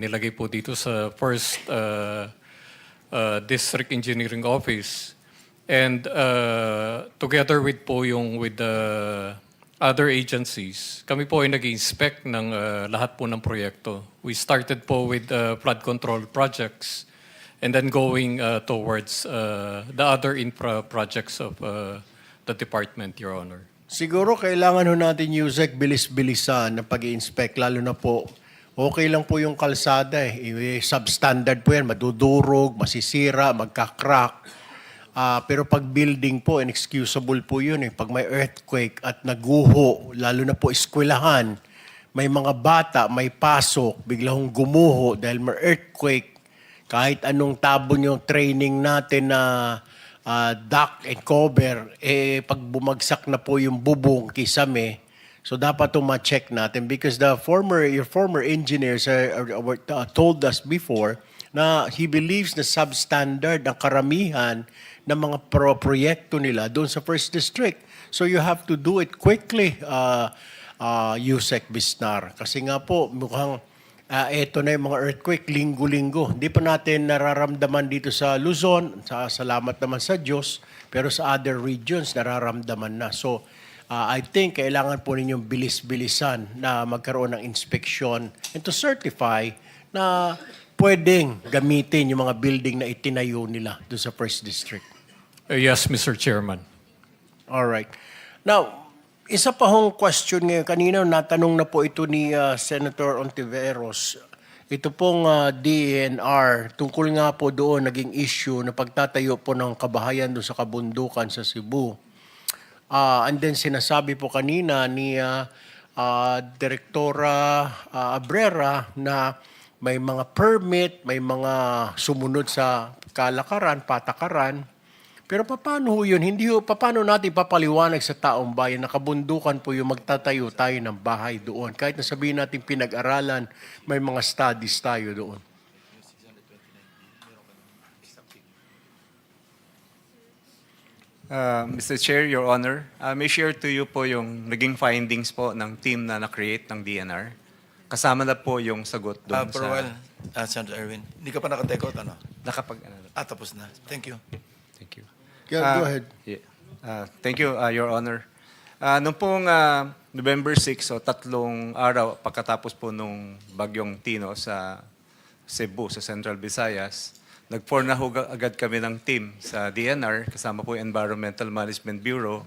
nilagay po dito sa first district engineering office. And together with po with the other agencies, kami po ay nag-inspect ng lahat po ng proyekto. We started po with flood control projects and then going towards the other infra projects of the department, Your Honor. Siguro kailangan ho natin, Yusek, bilis-bilisan na pag-i-inspect, lalo na po, okay lang po yung kalsada substandard po yan, madudurog, masisira, magka-crack. Pero pag building po, inexcusable po yun Pag may earthquake at naguho, lalo na po eskwelahan, may mga bata, may pasok, bigla hong gumuho dahil may earthquake, kahit anong tabon yung training natin na duct and cover, pag bumagsak na po yung bubong, kisame, so dapat ito ma-check natin because your former engineers told us before na he believes na substandard ang karamihan ng mga proyekto nila doon sa first district. So you have to do it quickly, Yusek Bisnar. Kasi nga po, mukhang eto na yung mga earthquake, linggo-linggo. Hindi pa natin nararamdaman dito sa Luzon, salamat naman sa Diyos, pero sa other regions nararamdaman na. So, I think kailangan po ninyong bilis-bilisan na magkaroon ng inspection and to certify na pwedeng gamitin yung mga building na itinayo nila doon sa First District. Yes, Mr. Chairman. All right. Now, isa pa hong question ngayon. Kanina natanong na po ito ni Senator Ontiveros. Ito pong DENR, tungkol nga po doon naging issue na pagtatayo po ng kabahayan doon sa kabundukan sa Cebu. And then sinasabi po kanina ni Direktora Abrera na may mga permit, may mga sumunod sa kalakaran, patakaran. Pero paano ho yun? Paano natin papaliwanag sa taong bayan na kabundukan po yung magtatayo tayo ng bahay doon? Kahit na sabihin natin pinag-aralan, may mga studies tayo doon. Mr. Chair, Your Honor, may share to you po yung naging findings po ng team na na-create ng DNR. Kasama na po yung sagot doon For a while, Senator Erwin, hindi ka pa nakatake out, ano? Tapos na. Thank you. Thank you. Yeah, go ahead. Yeah. Thank you, Your Honor. Noong pong November 6, so 3 araw pagkatapos po nung bagyong Tino sa Cebu, sa Central Visayas, nag-form na agad kami ng team sa DNR, kasama po yung Environmental Management Bureau,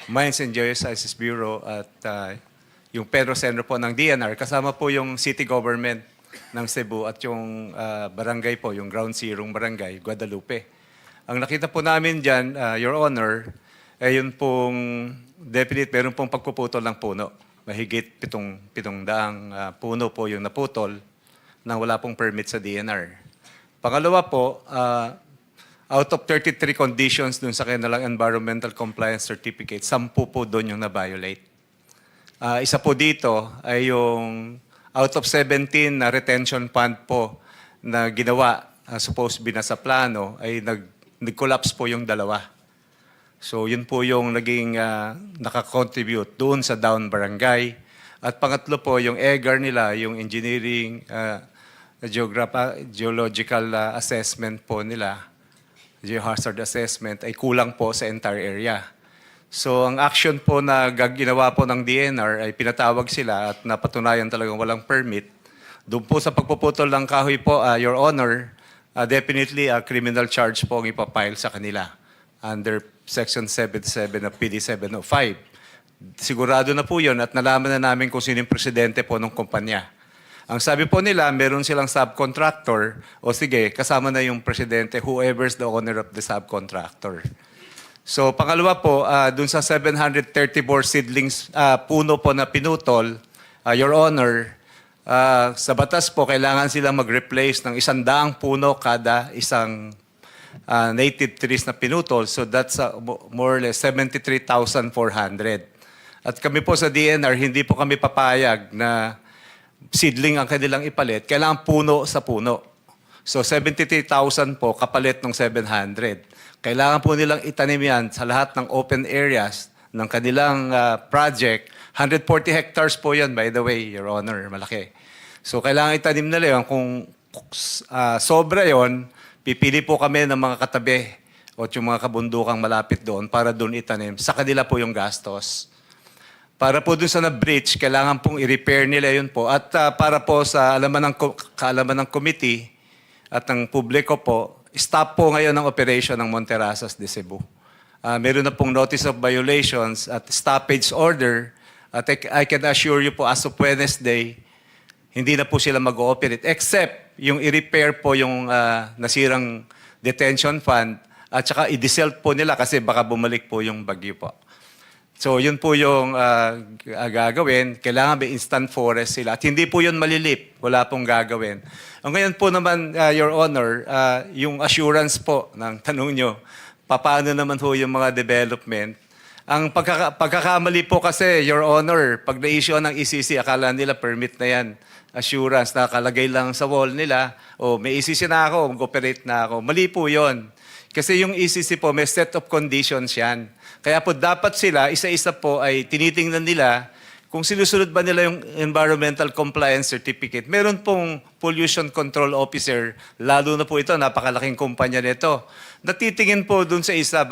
Mines and Geosciences Bureau, at yung Pedro Center po ng DNR, kasama po yung city government ng Cebu at yung barangay po, yung Ground Zero Barangay, Guadalupe. Ang nakita po namin dyan, Your Honor, ay yun pong meron pong pagpuputol ng puno. Mahigit 700 puno po yung naputol nang wala pong permit sa DNR. Pangalawa po, out of 33 conditions dun sa kanilang environmental compliance certificate, 10 po doon yung na-violate. Isa po dito ay yung out of 17 na retention pond po na ginawa, supposed to be nasa plano, ay nag-collapse po yung 2. So yun po yung naging nakakontribute doon sa down barangay. At pangatlo po, yung EGAR nila, yung engineering, geological assessment po nila, geohazard assessment, ay kulang po sa entire area. So ang action po na ginawa po ng DNR ay pinatawag sila at napatunayan talagang walang permit. Doon po sa pagpuputol ng kahoy po, Your Honor, definitely a criminal charge po ang ipapile sa kanila under Section 77 of PD 705. Sigurado na po yun at nalaman na namin kung sino yung presidente po ng kumpanya. Ang sabi po nila, meron silang subcontractor, o sige, kasama na yung presidente, whoever's the owner of the subcontractor. So, pangalawa po, dun sa 734 seedlings, puno po na pinutol, Your Honor, sa batas po, kailangan silang mag-replace ng 100 puno kada isang native trees na pinutol. So, that's more or less 73,400. At kami po sa DNR, hindi po kami papayag na seedling ang kanilang ipalit, kailangan puno sa puno. So 73,000 po kapalit ng 700. Kailangan po nilang itanim yan sa lahat ng open areas ng kanilang project. 140 hectares po yan, by the way, Your Honor, malaki. So kailangan itanim nila yun. Kung sobra yon, pipili po kami ng mga katabi o yung mga kabundukang malapit doon para doon itanim. Sa kanila po yung gastos. Para po doon sa na-breach, kailangan pong i-repair nila yun po. At para po sa kaalaman ng committee at ng publiko po, stop po ngayon ang operation ng Monterasas de Cebu. Meron na pong notice of violations at stoppage order. At I can assure you po, as of Wednesday, hindi na po sila mag-ooperate. Except yung i-repair po yung nasirang detention fund at saka i-dissolve po nila kasi baka bumalik po yung bagyo po. So yun po yung gagawin. Kailangan may instant forest sila. At hindi po yun malilip. Wala pong gagawin. Ang ngayon po naman, Your Honor, yung assurance po ng tanong nyo, paano naman po yung mga development. Ang pagkakamali po kasi, Your Honor, pag na-issue ng ECC, akala nila permit na yan. Assurance, nakalagay lang sa wall nila, may ECC na ako, mag-operate na ako. Mali po yun. Kasi yung ECC po, may set of conditions yan. Kaya po dapat sila, isa-isa po ay tinitingnan nila kung sinusunod ba nila yung Environmental Compliance Certificate. Meron pong Pollution Control Officer, lalo na po ito, napakalaking kumpanya nito. Natitingin po dun sa isa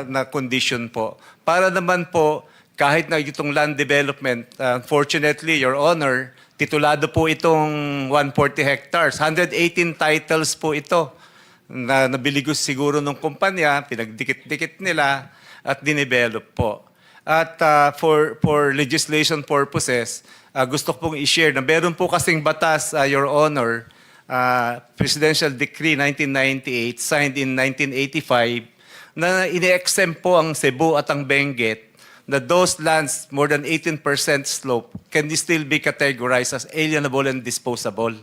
na condition po. Para naman po, kahit na itong land development, unfortunately, Your Honor, titulado po itong 140 hectares. 118 titles po ito na nabili siguro ng kumpanya, pinagdikit-dikit nila, at dinevelop po. At for legislation purposes, gusto ko pong i-share na meron po kasing batas, Your Honor, Presidential Decree 1998, signed in 1985, na ine-exempt po ang Cebu at ang Benguet na those lands more than 18% slope can still be categorized as alienable and disposable.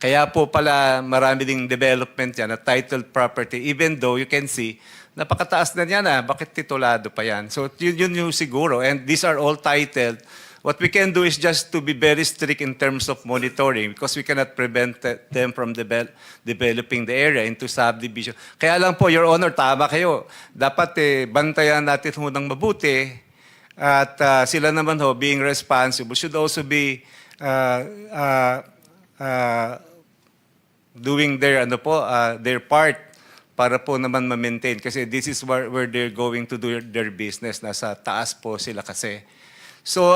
Kaya po pala marami ding development yan na titled property, even though you can see napakataas na niya na, bakit titulado pa yan? So yun yung siguro. And these are all titled. What we can do is just to be very strict in terms of monitoring because we cannot prevent them from developing the area into subdivision. Kaya lang po, Your Honor, tama kayo. Dapat bantayan natin ho ng mabuti at sila naman ho, being responsible, should also be doing their, their part para po naman ma-maintain. Kasi this is where they're going to do their business. Nasa taas po sila kasi. So,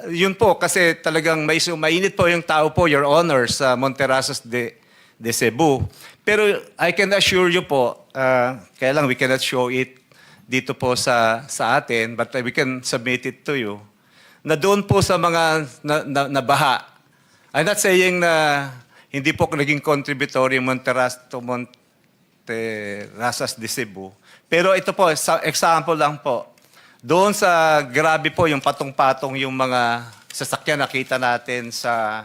yun po, kasi talagang mainit po yung tao po, Your Honor, sa Monterasas de Cebu. Pero I can assure you po, kaya lang we cannot show it dito po sa atin, but we can submit it to you, na doon po sa mga nabaha. I'm not saying na hindi po naging contributory Monterasas de Cebu. Pero ito po, example lang po. Doon sa grabe po, yung patong-patong yung mga sasakyan nakita natin sa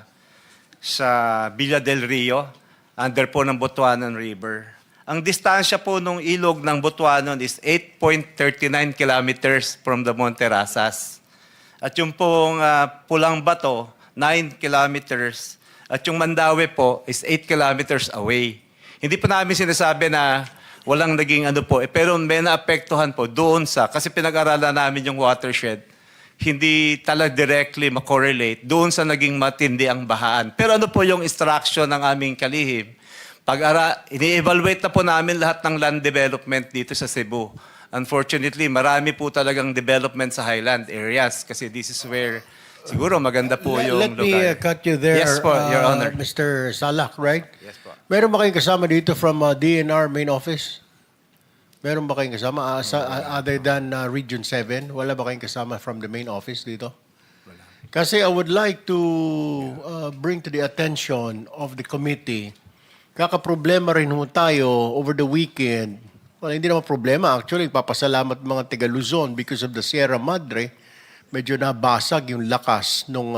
Villa del Rio, under po ng Butuanan River. Ang distansya po nung ilog ng Butuanan is 8.39 kilometers from the Monterasas. At yung pong Pulang Bato, 9 kilometers. At yung Mandaue po is 8 kilometers away. Hindi pa namin sinasabi na walang naging pero may naapektuhan po doon kasi pinag-aralan namin yung watershed, hindi talaga directly makorelate doon sa naging matindi ang bahaan. Pero ano po yung instruction ng aming kalihim? Ini-evaluate na po namin lahat ng land development dito sa Cebu. Unfortunately, marami po talagang development sa highland areas kasi this is where siguro maganda po yung Let me cut you there, Yes po, Your Honor. Mr. Salak, right? Yes po. Meron ba kayong kasama dito from DNR main office? Meron ba kayong kasama other than Region 7? Wala ba kayong kasama from the main office dito? Wala. Kasi I would like to bring to the attention of the committee, kakaproblema rin ho tayo over the weekend. Well, hindi naman problema. Actually, papasalamat mga taga Luzon because of the Sierra Madre. Medyo nabasag yung lakas nung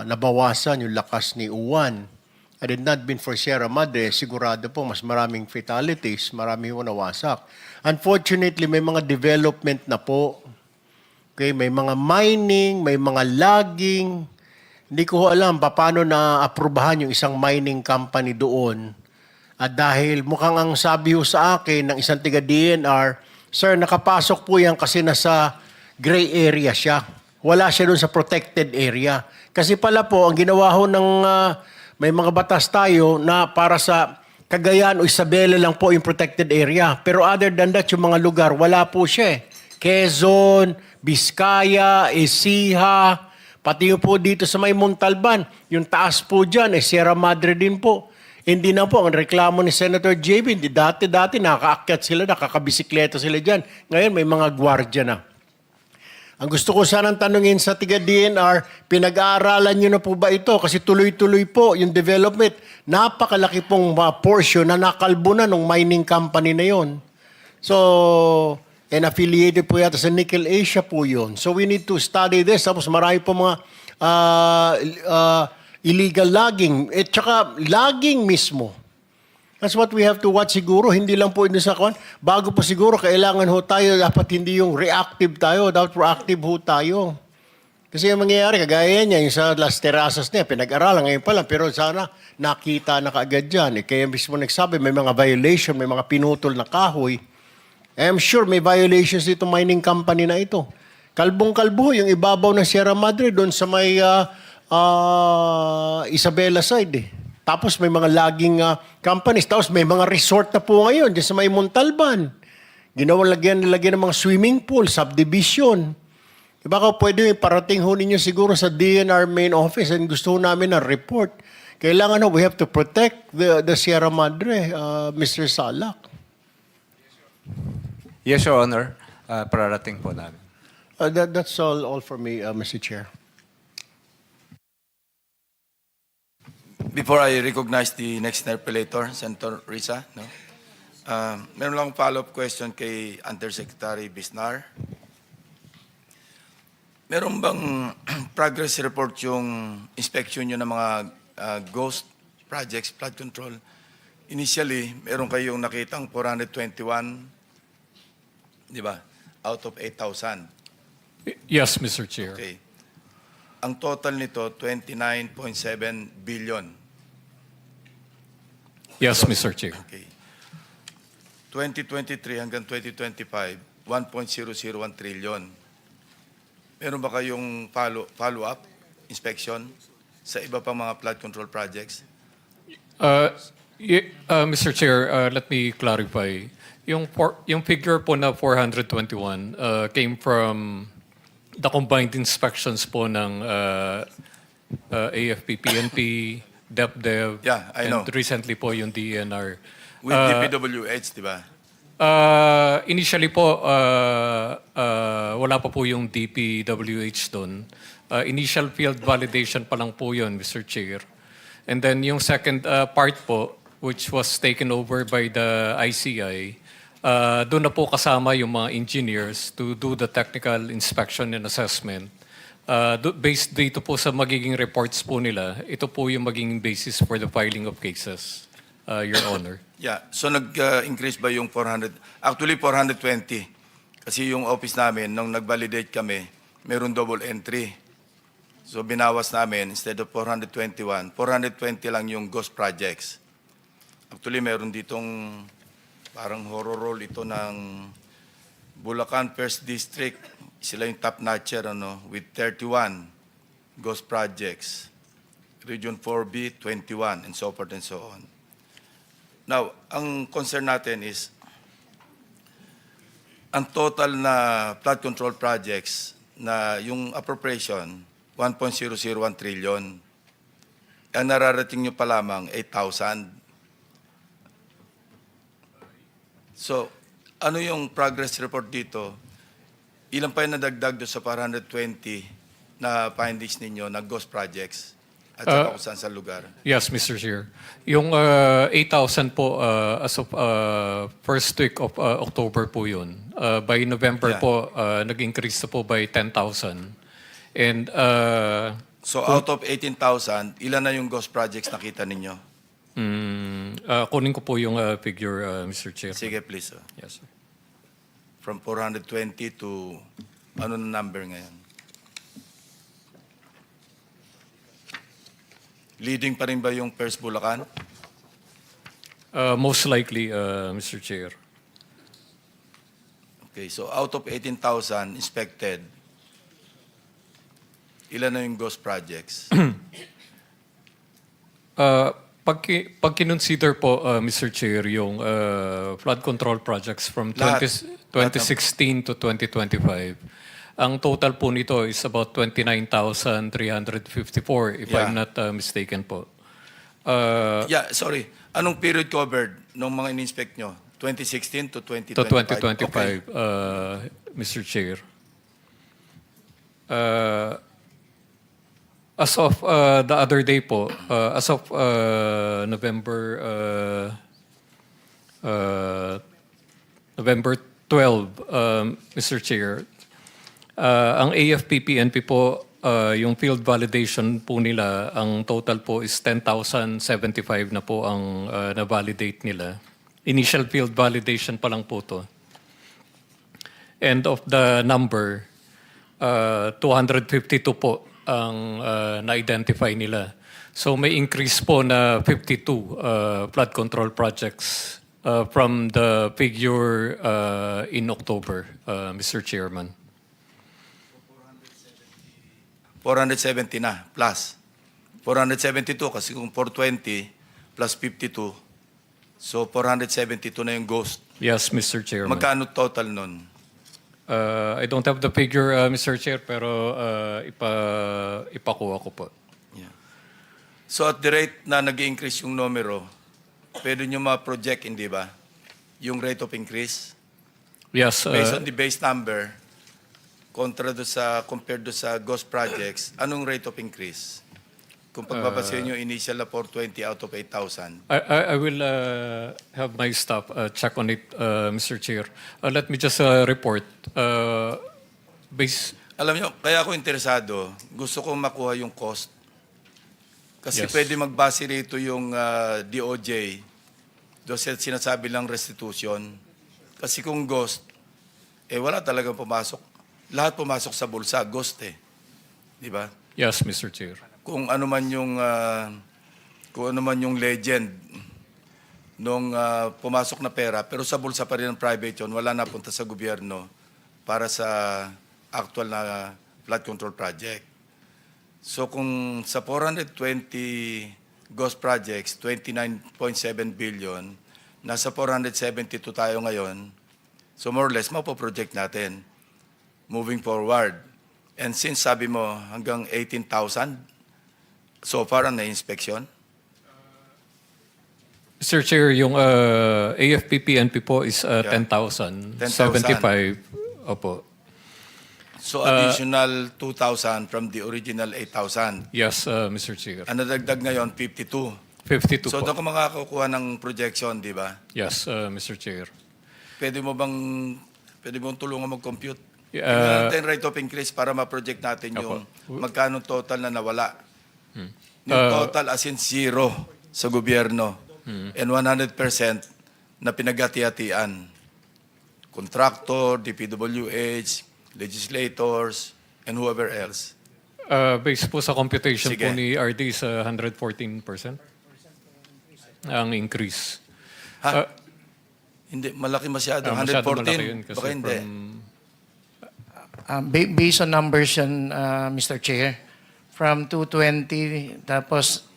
nabawasan yung lakas ni Uwan. Had it not been for Sierra Madre, sigurado po mas maraming fatalities, marami po nawasak. Unfortunately, may mga development na po. Okay, may mga mining, may mga logging. Hindi ko alam paano na-aprobahan yung isang mining company doon. At dahil mukhang ang sabi ho sa akin ng isang tiga DNR, sir, nakapasok po yan kasi nasa gray area siya. wala siya doon sa protected area. Kasi pala po, ang ginawa ho ng may mga batas tayo na para sa Cagayan o Isabela lang po yung protected area. Pero other than that, yung mga lugar, wala po siya eh. Quezon, Vizcaya, Ecija, pati yung po dito sa may Montalban, yung taas po dyan, Sierra Madre din po. Hindi na po, ang reklamo ni Senator JB, dati nakakaakyat sila, nakakabisikleta sila dyan. Ngayon may mga gwardya na. Ang gusto ko sanang tanungin sa tiga-DNR, pinag-aaralan nyo na po ba ito? Kasi tuloy-tuloy po yung development. Napakalaki pong portion na nakalbo na ng mining company na yon. So, and affiliated po yata sa Nickel Asia po yun. So we need to study this. Tapos marami po mga illegal logging. At saka logging mismo. That's what we have to watch siguro. Hindi lang po ito sa kwan. Bago po siguro, kailangan ho tayo, dapat hindi yung reactive tayo, dapat proactive ho tayo. Kasi yung mangyayari, kagaya niya, yung sa Las Terrazas niya, pinag-aralan ngayon pa lang, pero sana nakita na kaagad dyan. Kaya mismo nagsabi, may mga violation, may mga pinutol na kahoy. I'm sure may violations dito mining company na ito. Kalbong-kalbo yung ibabaw ng Sierra Madre doon sa may Isabela side eh. Tapos may mga logging companies. Tapos may mga resort na po ngayon dyan sa may Montalban. Ginawang lagyan ng mga swimming pool, subdivision. Baka pwede parating ho ninyo siguro sa DNR main office and gusto ho namin ng report. Kailangan ho, we have to protect the Sierra Madre, Mr. Salak. Yes, Your Honor. Pararating po namin. That's all for me, Mr. Chair. Before I recognize the next interpellator, Senator Risa, no? Meron lang follow-up question kay Undersecretary Bisnar. Meron bang progress report yung inspection nyo ng mga ghost projects, flood control? Initially, meron kayong nakitang 421, di ba? Out of 8,000. Yes, Mr. Chair. Okay. Ang total nito, 29.7 billion. Yes, Mr. Chair. Okay. 2023 hanggang 2025, 1.001 trillion. Meron ba kayong follow-up inspection sa iba pang mga flood control projects? Mr. Chair, let me clarify. Yung figure po na 421 came from the combined inspections po ng AFP, PNP, DepDev, Yeah, I know. and recently po yung DNR. With DPWH, di ba? Initially po, wala pa po yung DPWH doon. Initial field validation pa lang po yun, Mr. Chair. And then yung second part po, which was taken over by the ICI, doon na po kasama yung mga engineers to do the technical inspection and assessment. Based dito po sa magiging reports po nila, ito po yung magiging basis for the filing of cases, Your Honor. Yeah. So nag-increase ba yung 400? Actually, 420. Kasi yung office namin, nung nag-validate kami, meron double entry. So binawas namin, instead of 421, 420 lang yung ghost projects. Actually, meron ditong parang horror roll ito ng Bulacan First District. Sila yung top notcher with 31 ghost projects. Region 4B, 21, and so forth and so on. Now, ang concern natin is, ang total na flood control projects na yung appropriation, 1.001 trillion. Ang nararating nyo pa lamang, 8,000. So, ano yung progress report dito? Ilan pa yung nadagdag doon sa 420 na findings ninyo na ghost projects? At saka kung saan sa lugar? Yes, Mr. Chair. Yung 8,000 po as of first week of October po yun. By November Yeah. po, nag-increase na po by 10,000. And So out of 18,000, ilan na yung ghost projects nakita ninyo? kunin ko po yung figure, Mr. Chair. Sige, please. Yes, sir. From 420 to ano na number ngayon? Leading pa rin ba yung First Bulacan? Most likely, Mr. Chair. Okay, so out of 18,000 inspected, ilan na yung ghost projects? Pag kinonsider po, Mr. Chair, yung flood control projects from Lahat. 2016 to 2025, ang total po nito is about 29,354, if Yeah. I'm not mistaken po. Yeah, sorry. Anong period covered nung mga in-inspect nyo? 2016 to 2025? To 2025, Okay. Mr. Chair. As of the other day po, as of November November 12, Mr. Chair, ang AFP-PNP po, yung field validation po nila, ang total po is 10,075 na po ang na-validate nila. Initial field validation pa lang po to. And of the number, 252 po ang na-identify nila. So may increase po na 52 flood control projects from the figure in October, Mr. Chairman. 470 na, plus. 472 kasi kung 420 plus 52, so 472 na yung ghost. Yes, Mr. Chairman. Magkano total nun? I don't have the figure, Mr. Chair, pero ipakuha ko po. Yeah. So at the rate na nag-increase yung numero, pwede nyo ma-project, hindi ba? Yung rate of increase? Yes, Based on the base number, compared do sa ghost projects, anong rate of increase? Kung pagbabasehin yung initial na 420 out of 8,000. I will have my staff check on it, Mr. Chair. Let me just report. Alam nyo, kaya ako interesado, gusto kong makuha yung cost. Kasi Yes. pwede magbase rito yung DOJ doon sa sinasabi lang restitution. Kasi kung ghost, wala talagang pumasok. Lahat pumasok sa bulsa, ghost eh. Di ba? Yes, Mr. Chair. Kung ano man yung legend nung pumasok na pera, pero sa bulsa pa rin ng private yun, wala na punta sa gobyerno para sa actual na flood control project. So kung sa 420 ghost projects, 29.7 billion, nasa 472 tayo ngayon, so more or less, mapoproject natin moving forward. And since sabi mo hanggang 18,000, so far ang na-inspection? Mr. Chair, yung AFP-PNP po is 10,000. 75. Opo. So additional 2,000 from the original 8,000. Yes, Mr. Chair. Ang nadagdag ngayon, 52. 52 So po. doon ka makakakuha ng projection, di ba? Yes, Mr. Chair. Pwede mo tulungan mag-compute? Yeah, Tingnan natin rate of increase para ma-project natin yung magkano total na nawala. Yung total as in zero sa gobyerno and 100% na pinagati-hatian. Contractor, DPWH, legislators, and whoever else. Based po sa computation Sige. po ni RD is 114% ang increase. Ha? Hindi, malaki masyado. Masyado 114? malaki yun kasi Baka hindi. Based on numbers yan, Mr. Chair, from 220, tapos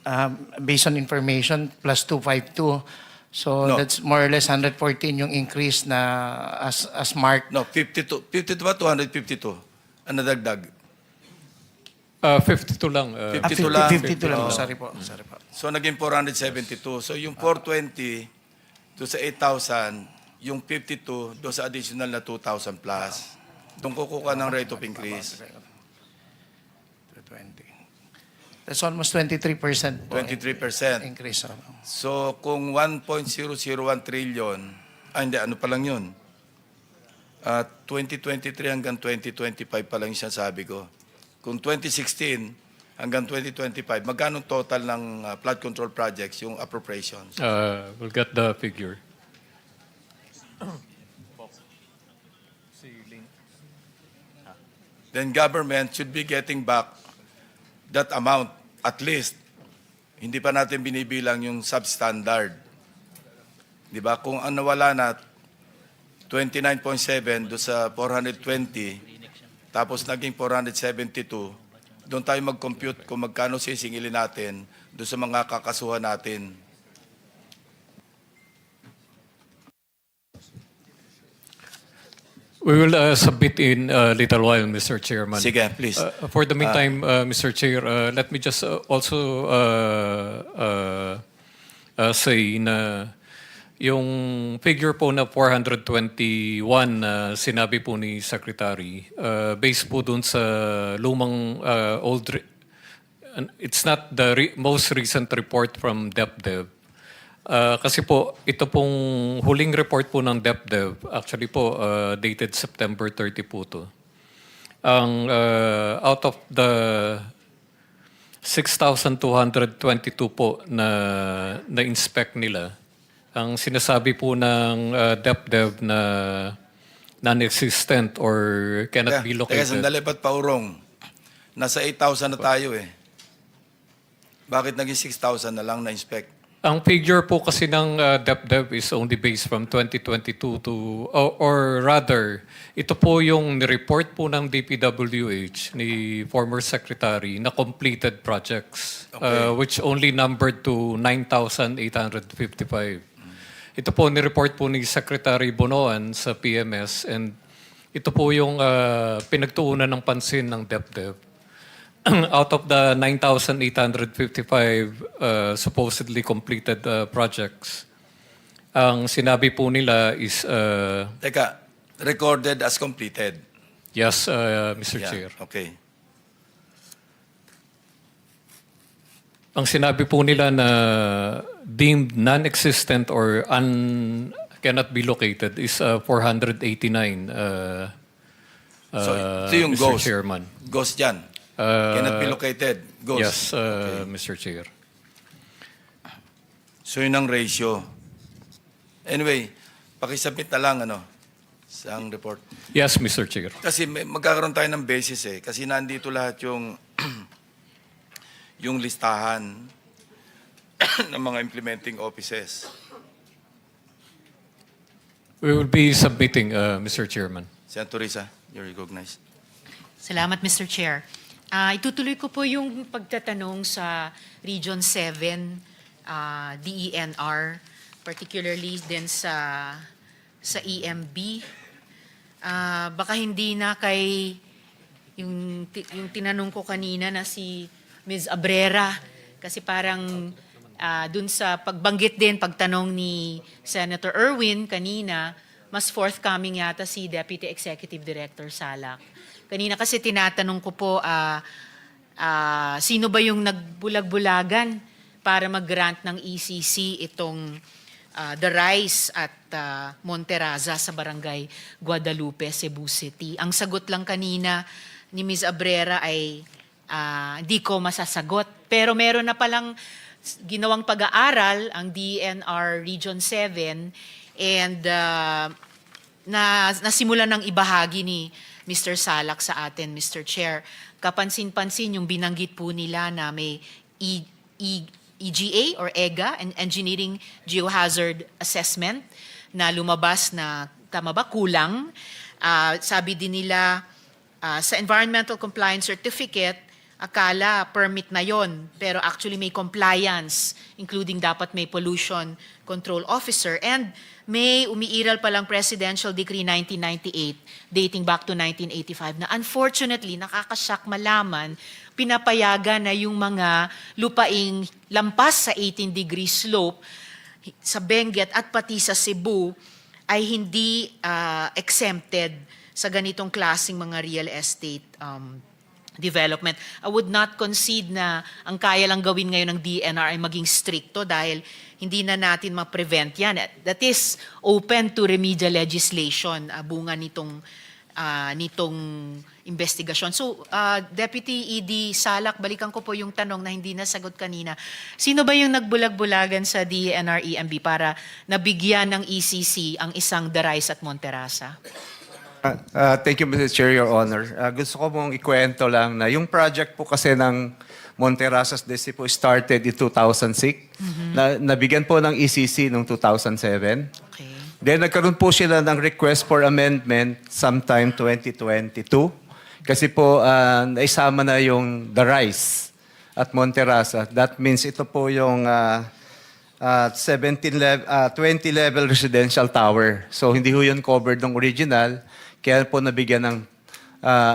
based on information, plus 252. So No. that's more or less 114 yung increase na as marked. No, 52. 52 ba? 252. Ang nadagdag. 52 lang. 52 lang. 52 lang. Oo. Sorry po. Sorry po. So, naging 472. So, yung 420 doon sa 8,000, yung 52 doon sa additional na 2,000 plus. Doon kukuha ng rate of increase. 220. That's almost 23% po 23%. increase. So, kung 1.001 trillion, hindi, ano pa lang yun? 2023 hanggang 2025 pa lang yung sabi ko. Kung 2016 hanggang 2025, magkano total ng flood control projects, yung appropriations? We'll get the figure. Then government should be getting back that amount at least. Hindi pa natin binibilang yung substandard. Di ba? Kung ang nawala na 29.7 do sa 420, tapos naging 472, doon tayo mag-compute kung magkano sisingilin natin doon sa mga kakasuhan natin. We will submit in a little while, Mr. Chairman. Sige, please. For the meantime, Mr. Chair, let me just also say na yung figure po na 421 na sinabi po ni Secretary, based po dun sa lumang it's not the most recent report from DepDev. Kasi po, ito pong huling report po ng DepDev, actually po, dated September 30 po to. Ang out of the 6,222 po na-inspect nila, ang sinasabi po ng DepDev na non-existent or cannot be located. Teka, sandali, ba't paurong? Nasa 8,000 na tayo eh. Bakit naging 6,000 na lang na-inspect? Ang figure po kasi ng DepDev is only based from 2022 to, or rather, ito po yung report po ng DPWH ni former secretary na completed projects, which only numbered to 9,855. Ito po ni-report po ni Secretary Bonoan sa PMS and ito po yung pinagtuunan ng pansin ng DepDev. Out of the 9,855 supposedly completed projects, ang sinabi po nila is, Teka, recorded as completed. yes, Mr. Yeah, Chair. okay. Ang sinabi po nila na deemed non-existent or cannot be located is 489, So, ito yung Mr. ghost. Chairman. Ghost yan. Cannot be located. Ghost. Yes, Mr. Chair. So yun ang ratio. Anyway, pakisubmit na lang sa ang report. Yes, Mr. Chair. Kasi magkakaroon tayo ng basis eh. Kasi nandito lahat yung yung listahan ng mga implementing offices. We will be submitting, Mr. Chairman. Senator Risa, you're recognized. Salamat, Mr. Chair. Itutuloy ko po yung pagtatanong sa Region 7 DENR, particularly din sa EMB. Baka hindi na kay yung tinanong ko kanina na si Ms. Abrera, kasi parang dun sa pagbanggit din, pagtanong ni Senator Erwin kanina, mas forthcoming yata si Deputy Executive Director Salak. Kanina kasi tinatanong ko po, sino ba yung nagbulag-bulagan para mag-grant ng ECC itong The Rise at Monteraza sa Barangay Guadalupe, Cebu City. Ang sagot lang kanina ni Ms. Abrera ay hindi ko masasagot. Pero meron na palang ginawang pag-aaral ang DNR Region 7 and nasimulan ng ibahagi ni Mr. Salak sa atin, Mr. Chair. Kapansin-pansin yung binanggit po nila na may EGA or EGA, an Engineering Geohazard Assessment, na lumabas na, tama ba, kulang. Sabi din nila, sa Environmental Compliance Certificate, akala permit na yon, pero actually may compliance, including dapat may pollution control officer, and may umiiral palang Presidential Decree 1998 dating back to 1985 na unfortunately nakakashock malaman pinapayagan na yung mga lupaing lampas sa 18-degree slope sa Benguet at pati sa Cebu ay hindi exempted sa ganitong klaseng mga real estate development. I would not concede na ang kaya lang gawin ngayon ng DNR ay maging stricto dahil hindi na natin ma-prevent yan. That is open to remedial legislation, bunga nitong investigasyon. So, Deputy ED Salak, balikan ko po yung tanong na hindi nasagot kanina. Sino ba yung nagbulag-bulagan sa DNR EMB para nabigyan ng ECC ang isang The Rise at Monteraza? Thank you, Mr. Chair, Your Honor. Gusto ko mong ikwento lang na yung project po kasi ng Monterazas DC po started in 2006. Nabigyan po ng ECC noong 2007. Okay. Then nagkaroon po sila ng request for amendment sometime 2022. Kasi po, naisama na yung The Rise at Monterasa. That means ito po yung 20-level residential tower. So hindi ho yun covered ng original. Kaya po nabigyan ng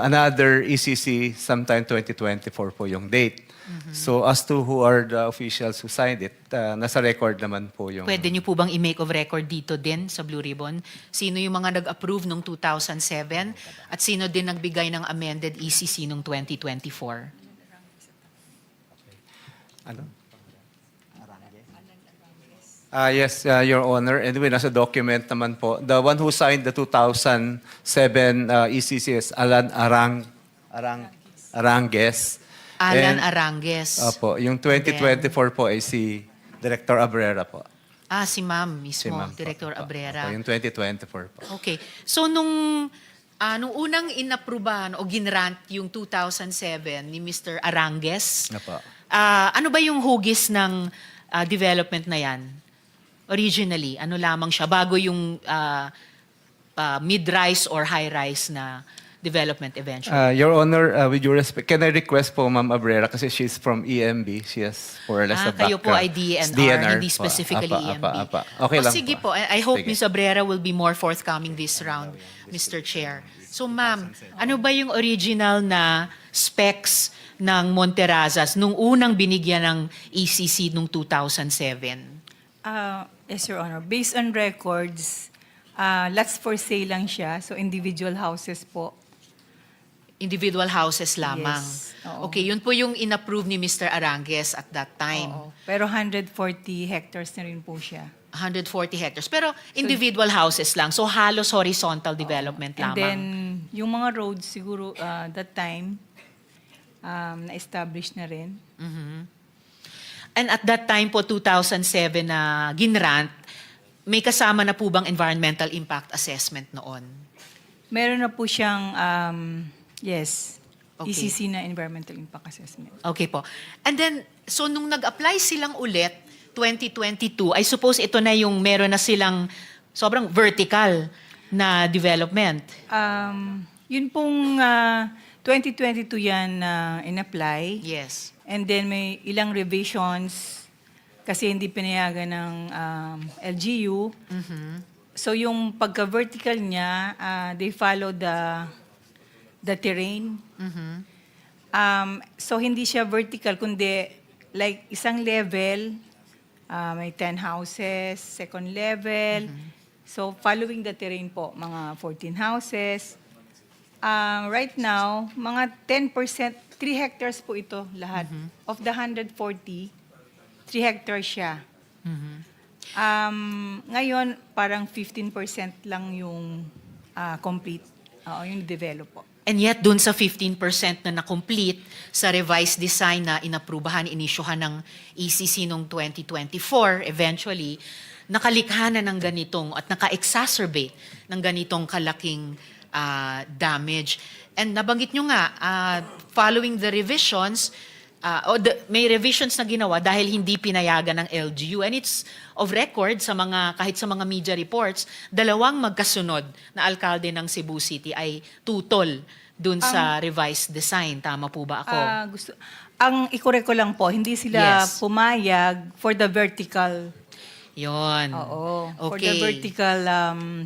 another ECC sometime 2024 po yung date. So as to who are the officials who signed it, nasa record naman po yung... Pwede niyo po bang i-make of record dito din sa Blue Ribbon? Sino yung mga nag-approve noong 2007 at sino din nagbigay ng amended ECC noong 2024? Ano? Yes, Your Honor. Anyway, nasa document naman po. The one who signed the 2007 ECC is Alan Arangues. Alan And- Arangues. Opo, yung 2024 po ay si Director Abrera po. Si Ma'am mismo, Si Ma'am po. Director Opo, Abrera. opo, yung 2024 po. Okay. So nung unang inaprubahan o ginrant yung 2007 ni Mr. Arangues, Opo. ano ba yung hugis ng development na yan? Originally, ano lamang siya bago yung mid-rise or high-rise na development eventually? Your Honor, with your respect, can I request po Ma'am Abrera kasi she's from EMB. She has more or less a background. Kayo po ay DNR, hindi po. specifically Apa, EMB. apa, apa. Okay lang Sige po. po. I hope Sige. Ms. Abrera will be more forthcoming this round, Mr. Chair. So ma'am, ano ba yung original na specs ng Monterrazas nung unang binigyan ng ECC nung 2007? Yes, Your Honor. Based on records, lots for sale lang siya. So, individual houses po. Individual houses lamang. Yes, oo. Okay, yun po yung inapprove ni Mr. Arangues at that time. Oo. Pero 140 hectares na rin po siya. 140 hectares. Pero individual houses lang. So halos horizontal development And lamang. then, yung mga roads siguro that time, na-establish na rin. And at that time po, 2007 na ginrant, may kasama na po bang environmental impact assessment noon? Meron na po siyang, yes, Okay. ECC na Environmental Impact Assessment. Okay po. And then, so nung nag-apply silang ulit, 2022, I suppose ito na yung meron na silang sobrang vertical na development. Yun pong 2022 yan na in-apply. Yes. And then may ilang revisions kasi hindi pinayagan ng LGU. So yung pagka-vertical niya, they follow the terrain. So hindi siya vertical, kundi like isang level, may 10 houses, second level. So following the terrain po, mga 14 houses. Right now, mga 10%, 3 hectares po ito lahat. Of the 140, 3 hectares siya. Ngayon, parang 15% lang yung complete, yung develop po. And yet, dun sa 15% na na-complete sa revised design na inaprubahan, inisyuhan ng ECC noong 2024, eventually, nakalikha na ng ganitong at naka-exacerbate ng ganitong kalaking damage. And nabanggit nyo nga, following the revisions, may revisions na ginawa dahil hindi pinayagan ng LGU. And it's of record sa mga, kahit sa mga media reports, dalawang magkasunod na alkalde ng Cebu City ay tutol dun sa revised design. Tama po ba ako? Ang i-correct ko lang po, hindi sila Yes. pumayag for the vertical. Yon. Oo. For Okay. the vertical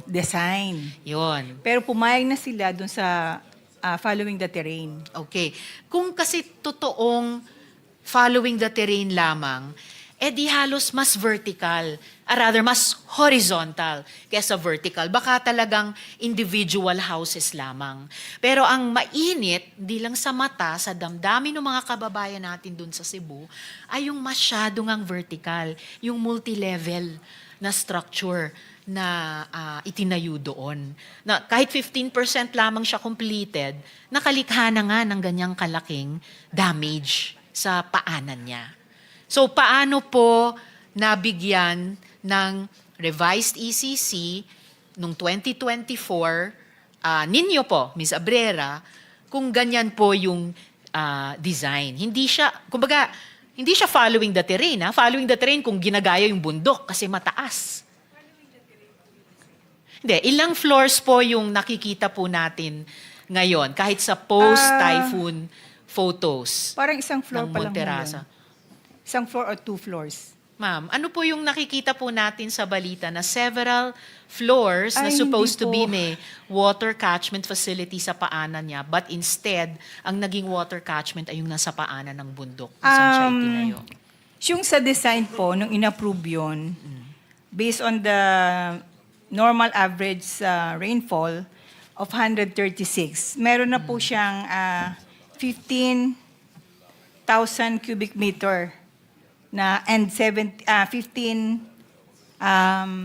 design. Yon. Pero pumayag na sila dun sa following the terrain. Okay. Kung kasi totoong following the terrain lamang, di halos mas vertical, rather mas horizontal kesa vertical. Baka talagang individual houses lamang. Pero ang mainit, di lang sa mata, sa damdamin ng mga kababayan natin dun sa Cebu, ay yung masyadong ang vertical, yung multi-level na structure na itinayo doon. Na kahit 15% lamang siya completed, nakalikha na nga ng ganyang kalaking damage sa paanan niya. So paano po nabigyan ng revised ECC noong 2024, ninyo po, Ms. Abrera, kung ganyan po yung design. Hindi siya, kumbaga, hindi siya following the terrain. Following the terrain kung ginagaya yung bundok kasi mataas. Hindi, ilang floors po yung nakikita po natin ngayon, kahit sa post-typhoon photos Parang isang floor ng pa lang po Monterasa? yun. Isang floor or 2 floors. Ma'am, ano po yung nakikita po natin sa balita na several floors na Ay, supposed to hindi be po. may water catchment facility sa paanan niya, but instead, ang naging water catchment ay yung nasa paanan ng bundok kung saan siya itinayo? Yung sa design po, nung inapprove yun, based on the normal average rainfall of 136, meron na po siyang 15,000 cubic meter na and 15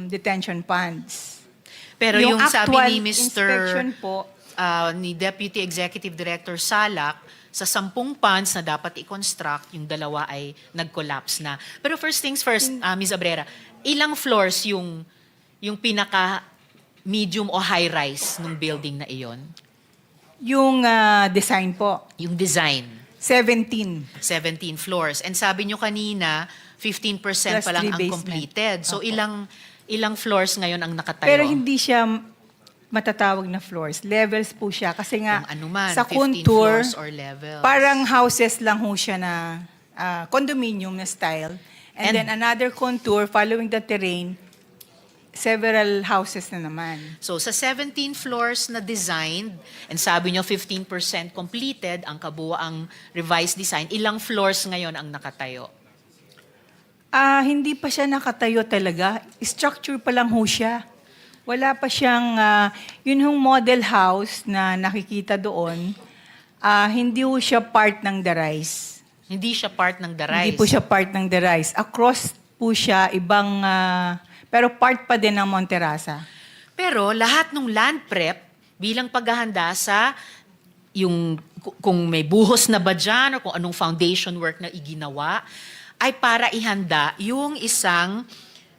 detention ponds. Pero yung sabi actual ni inspection Mr. po, ni Deputy Executive Director Salak, sa 10 ponds na dapat i-construct, yung 2 ay nag-collapse na. Pero first things first, Ms. Abrera, ilang floors yung pinaka medium o high-rise ng building na iyon? yung design po, Yung design, 17. 17 floors. And sabi nyo kanina, 15% Plus pa lang 3 ang basement. completed. So Opo. ilang floors ngayon ang nakatayo? Pero hindi siya matatawag na floors. Levels po siya. Kasi nga, Kung ano man, sa 15 contour, floors or levels. parang houses lang ho siya na condominium na style. And And- then another contour, following the terrain, several houses na naman. So sa 17 floors na designed, and sabi nyo 15% completed, ang kabuuang revised design, ilang floors ngayon ang nakatayo? Hindi pa siya nakatayo talaga. Structure pa lang ho siya. Wala pa siyang, yun hong model house na nakikita doon, hindi ho siya part ng The Rise. Hindi siya part ng The Rise. Hindi po siya part ng The Rise. Across po siya, ibang, pero part pa din ng Monterasa. Pero lahat ng land prep bilang paghahanda sa yung kung may buhos na ba dyan o kung anong foundation work na iginawa, ay para ihanda yung isang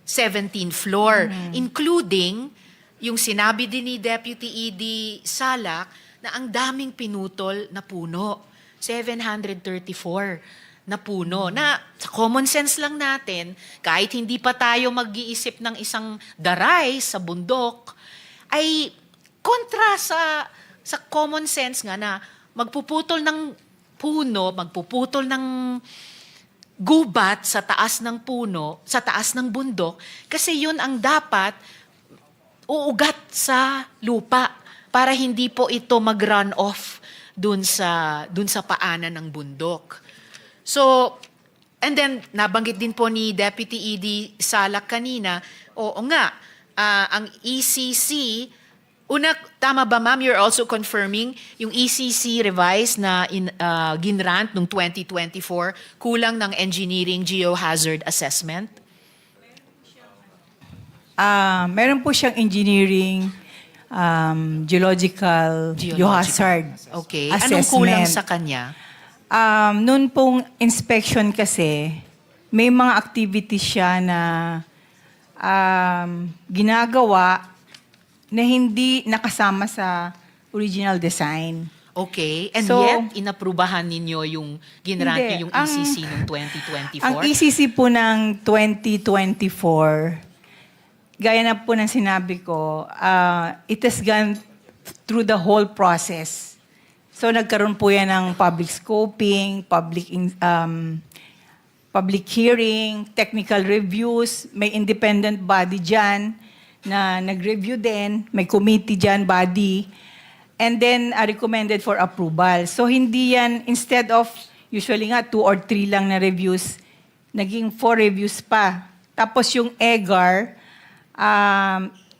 17th floor, including yung sinabi din ni Deputy ED Salak na ang daming pinutol na puno. 734 na puno. Na sa common sense lang natin, kahit hindi pa tayo mag-iisip ng isang daray sa bundok, ay kontra sa common sense nga na magpuputol ng puno, magpuputol ng gubat sa taas ng puno, sa taas ng bundok, kasi yun ang dapat uugat sa lupa para hindi po ito mag-run off dun sa paanan ng bundok. So, and then nabanggit din po ni Deputy ED Salak kanina, oo nga, ang ECC, tama ba ma'am, you're also confirming yung ECC revised na ginrant noong 2024, kulang ng engineering geohazard assessment? Meron po siyang engineering, geological, geohazard Okay. assessment. Anong kulang sa kanya? Noon pong inspection kasi, may mga activities siya na ginagawa na hindi nakasama sa original design. Okay. And So, yet, inaprubahan ninyo yung ginrant Hindi. nyo yung ECC noong 2024? Ang ECC po ng 2024, gaya na po ng sinabi ko, it has gone through the whole process. So nagkaroon po yan ng public scoping, public hearing, technical reviews, may independent body dyan na nag-review din, may committee dyan, body, and then recommended for approval. So hindi yan, instead of usually nga 2 or 3 lang na reviews, naging 4 reviews pa. Tapos yung EGAR,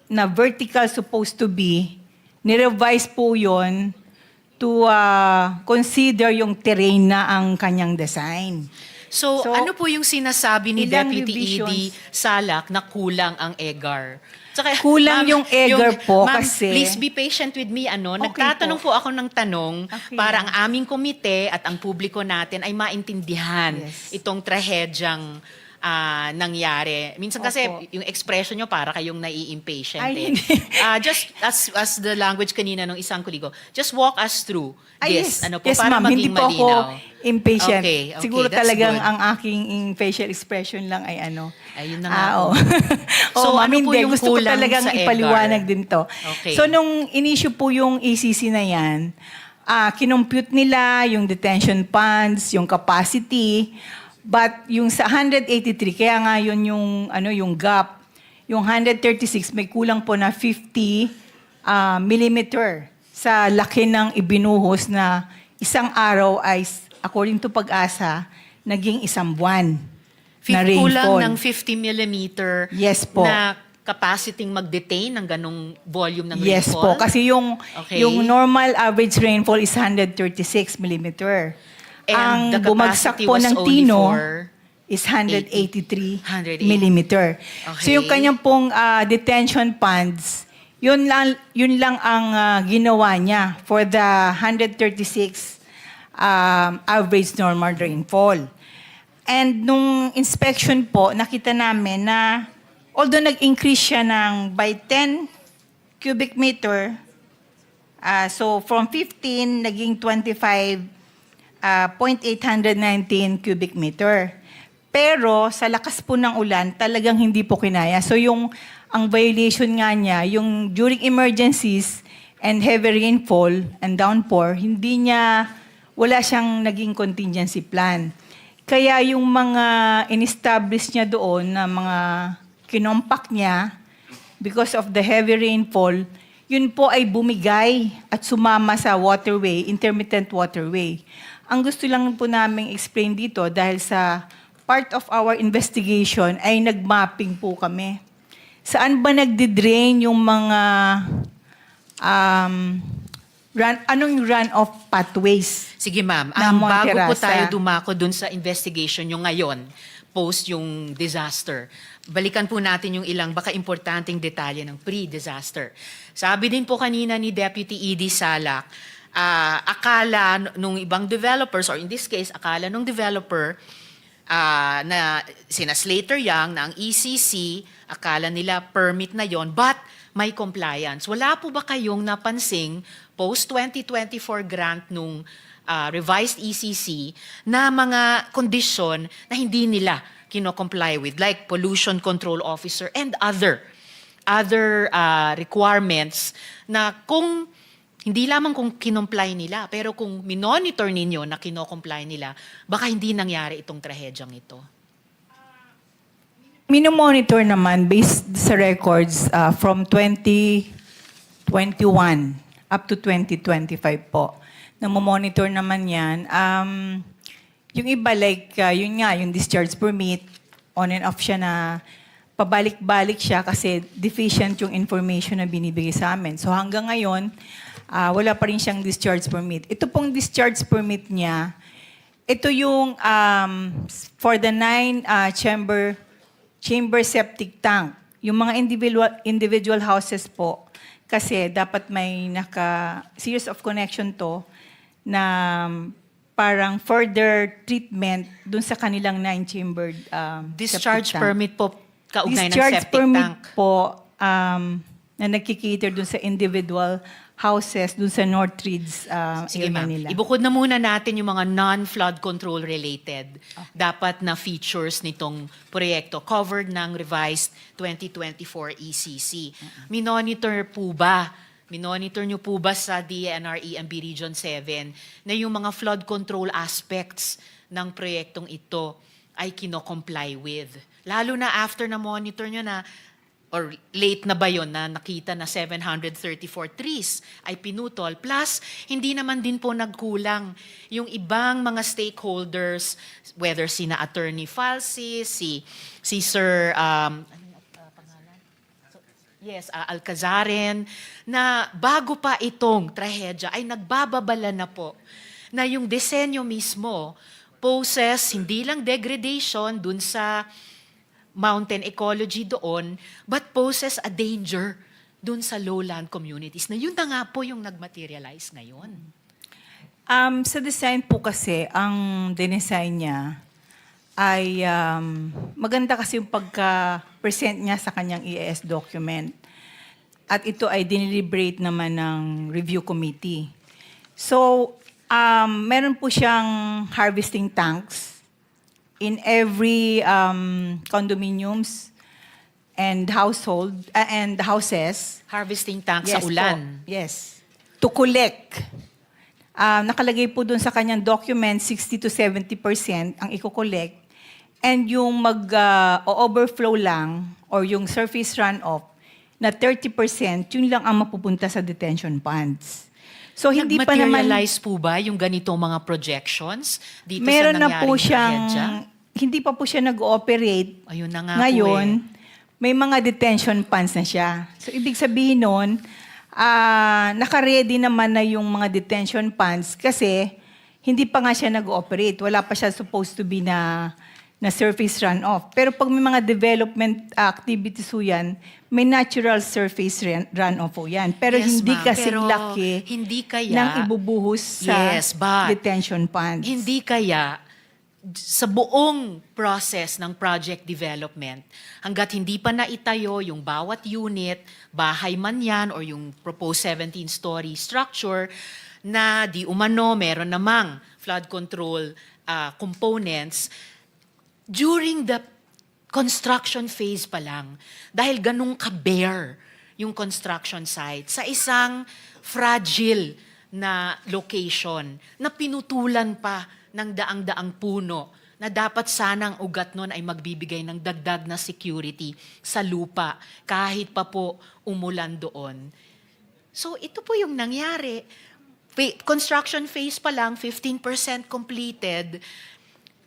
na vertical supposed to be, nirevise po yon to consider yung terrain na ang kanyang design. So, So, ano po yung sinasabi ni ilang Deputy ED revisions? Salak na kulang ang EGAR? Tsaka, Kulang yung EGAR po ma'am, kasi- please be patient with me. Okay Nagtatanong po ako ng tanong Okay. para ang aming komite at ang publiko natin ay maintindihan Yes. itong trahedyang nangyari. Minsan kasi Opo. yung expression nyo para kayong nai-impatient. Ay, Eh. hindi. Just as the language kanina nung isang kuligo, just walk us through Ay, this. yes. Ano po, Yes, para ma'am. Hindi maging po ako malinaw. impatient. Okay, Siguro that's talagang good. ang aking facial expression lang ay ano. Ayun na nga Oo. po. So, Oo, ma'am, ano po hindi. yung Gusto ko kulang talagang sa EDGAR? ipaliwanag din to. Okay. So, nung in-issue po yung ECC na yan, kinompute nila yung detention funds, yung capacity, but yung sa 183, kaya nga yun yung gap, yung 136 may kulang po na 50 millimeter sa laki ng ibinuhos na isang araw ay, according to Pag-asa, naging isang buwan na Kulang rainfall. ng 50 millimeter Yes po. na capacity mag-detain ng ganong volume ng Yes rainfall? po, kasi Okay. yung normal average rainfall is 136 millimeter. And the Ang bumagsak capacity po was ng only Tino for is 183 180. millimeter. So Okay. yung kanyang pong detention ponds, yun lang ang ginawa niya for the 136 average normal rainfall. And nung inspection po, nakita namin na although nag-increase siya ng by 10 cubic meter, so from 15 naging 25.819 cubic meter. Pero sa lakas po ng ulan, talagang hindi po kinaya. So ang violation nga niya, yung during emergencies and heavy rainfall and downpour, wala siyang naging contingency plan. Kaya yung mga in-establish niya doon na mga kinompak niya, because of the heavy rainfall, yun po ay bumigay at sumama sa waterway, intermittent waterway. Ang gusto lang po namin explain dito, dahil sa part of our investigation ay nag-mapping po kami. Saan ba nagdi-drain yung mga runoff pathways? Sige ma'am, Na bago po Monterrasa. tayo dumako dun sa investigation nyo ngayon, post yung disaster, balikan po natin yung ilang baka importanteng detalye ng pre-disaster. Sabi din po kanina ni Deputy E.D. Salak, akala nung ibang developers, or in this case, akala nung developer, na sina Slater Young, na ang ECC, akala nila permit na yon, but may compliance. Wala po ba kayong napansing post-2024 grant nung revised ECC na mga condition na hindi nila kino-comply with, like pollution control officer and other requirements na kung hindi lamang kung kinomply nila, pero kung minonitor ninyo na kino-comply nila, baka hindi nangyari itong trahedyang ito. Minomonitor naman based sa records from 2021 up to 2025 po. Namomonitor naman yan. Yung iba like, yun nga, yung discharge permit, on and off siya na pabalik-balik siya kasi deficient yung information na binibigay sa amin. So hanggang ngayon, wala pa rin siyang discharge permit. Ito pong discharge permit niya, ito yung for the 9 chamber septic tank. Yung mga individual houses po, kasi dapat may series of connection to na parang further treatment dun sa kanilang 9-chambered Discharge septic tank. permit po kaugnay ng Discharge septic permit tank. po na nagkikater dun sa individual houses dun sa Northridge Sige area ma'am, nila. ibukod na muna natin yung mga non-flood control related dapat na features nitong proyekto covered ng revised 2024 ECC. Minonitor nyo po ba sa DNR-EMB Region 7 na yung mga flood control aspects ng proyektong ito ay kino-comply with? Lalo na after na monitor nyo na, or late na ba yun na nakita na 734 trees ay pinutol. Plus, hindi naman din po nagkulang yung ibang mga stakeholders, whether sina Attorney Falsi, si Sir Alcazaren, na bago pa itong trahedya ay nagbababala na po na yung disenyo mismo poses hindi lang degradation dun sa mountain ecology doon, but poses a danger dun sa lowland communities na yun na nga po yung nagmaterialize ngayon. Sa design po kasi, ang dinesign niya, ay maganda kasi yung pagka-present niya sa kanyang EAS document. At ito ay diniliberate naman ng review committee. So, meron po siyang harvesting tanks in every condominiums and household and houses. Harvesting tank sa Yes ulan. Po. Yes. To collect. Nakalagay po dun sa kanyang document, 60 to 70% ang i-collect. And yung mag-overflow lang or yung surface runoff na 30%, yun lang ang mapupunta sa detention ponds. So hindi pa naman... Nag-materialize po ba yung ganitong mga projections dito Meron sa na po nangyaring siyang... trahedya? Hindi pa po siya nag-ooperate. Ayun na nga Ngayon, po may mga detention ponds na siya. So, ibig sabihin nun, naka-ready naman na yung mga detention ponds kasi hindi pa nga siya nag-ooperate. Wala pa siya supposed to be na surface runoff. Pero pag may mga development activities po yan, may natural surface runoff po yan. Pero Yes, hindi ma'am. kasi Pero laki hindi kaya- ng ibubuhos sa Yes, but detention ponds. Hindi kaya sa buong process ng project development, hanggat hindi pa naitayo yung bawat unit, bahay man yan, or yung proposed 17-story structure, na di umano meron namang flood control components, during the construction phase pa lang, dahil ganun ka-bare yung construction site, sa isang fragile na location, na pinutulan pa ng daang-daang puno, na dapat sanang ugat nun ay magbibigay ng dagdag na security sa lupa, kahit pa po umulan doon. So ito po yung nangyari. Construction phase pa lang, 15% completed,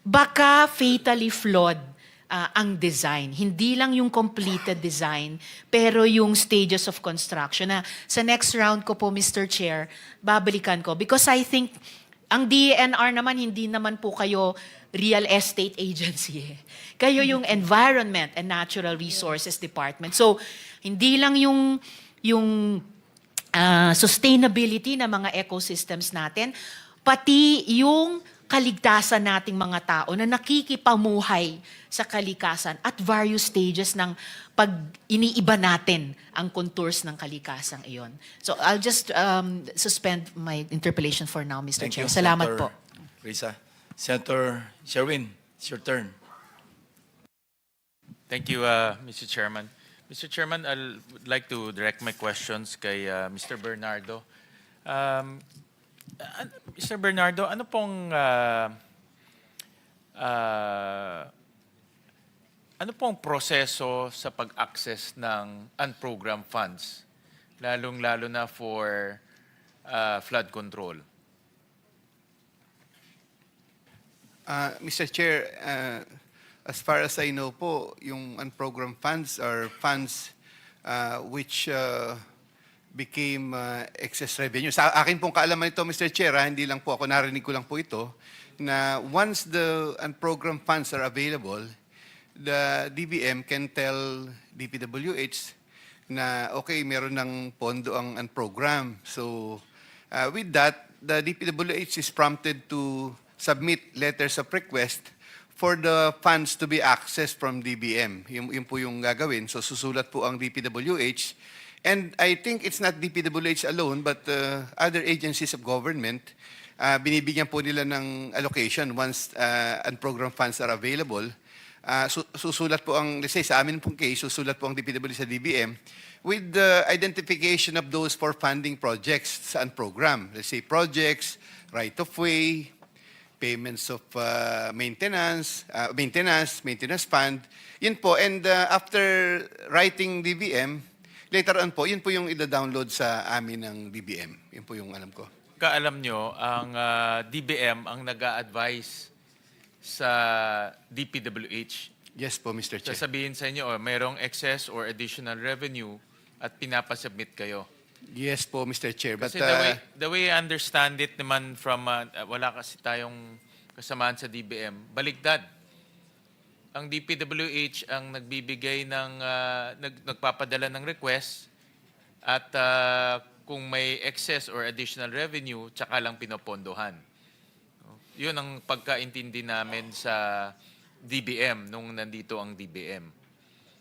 baka fatally flawed ang design. Hindi lang yung completed design, pero yung stages of construction. Na sa next round ko po, Mr. Chair, babalikan ko. Because I think, ang DENR naman, hindi naman po kayo real estate agency. Kayo yung Environment and Natural Resources Department. So, hindi lang yung sustainability ng mga ecosystems natin, pati yung kaligtasan nating mga tao na nakikipamuhay sa kalikasan at various stages ng pag iniiba natin ang contours ng kalikasang iyon. So I'll just suspend my interpellation for now, Mr. Thank Chair. you, Salamat Senator po. Risa. Senator Sherwin, it's your turn. Thank you, Mr. Chairman. Mr. Chairman, I would like to direct my questions kay Mr. Bernardo. Mr. Bernardo, ano pong proseso sa pag-access ng unprogrammed funds, lalong-lalo na for flood control? Mr. Chair, as far as I know po, yung unprogrammed funds are funds which became excess revenue. Sa akin pong kaalaman ito, Mr. Chair, hindi lang po ako, narinig ko lang po ito, na once the unprogrammed funds are available, the DBM can tell DPWH na, okay, meron ng pondo ang unprogrammed. So, with that, the DPWH is prompted to submit letters of request for the funds to be accessed from DBM. Yun po yung gagawin. So, susulat po ang DPWH. And I think it's not DPWH alone, but other agencies of government, binibigyan po nila ng allocation once unprogrammed funds are available. Susulat po ang, let's say sa amin pong case, susulat po ang DPWH sa DBM with the identification of those for funding projects sa unprogrammed. Let's say projects, right-of-way, payments of maintenance fund. Yun po, and after writing DBM, later on po, yun po yung ida-download sa amin ng DBM. Yun po yung alam ko. Kaalam nyo, ang DBM ang nag-a-advise sa DPWH. Yes po, Mr. Chair. Sasabihin sa inyo, mayroong excess or additional revenue at pinapasubmit kayo. Yes po, Mr. Chair. But Kasi the way I understand it naman from, wala kasi tayong kasamaan sa DBM, baligtad. Ang DPWH ang nagbibigay ng, nagpapadala ng request at kung may excess or additional revenue, tsaka lang pinopondohan. Yun ang pagkaintindi namin sa DBM nung nandito ang DBM.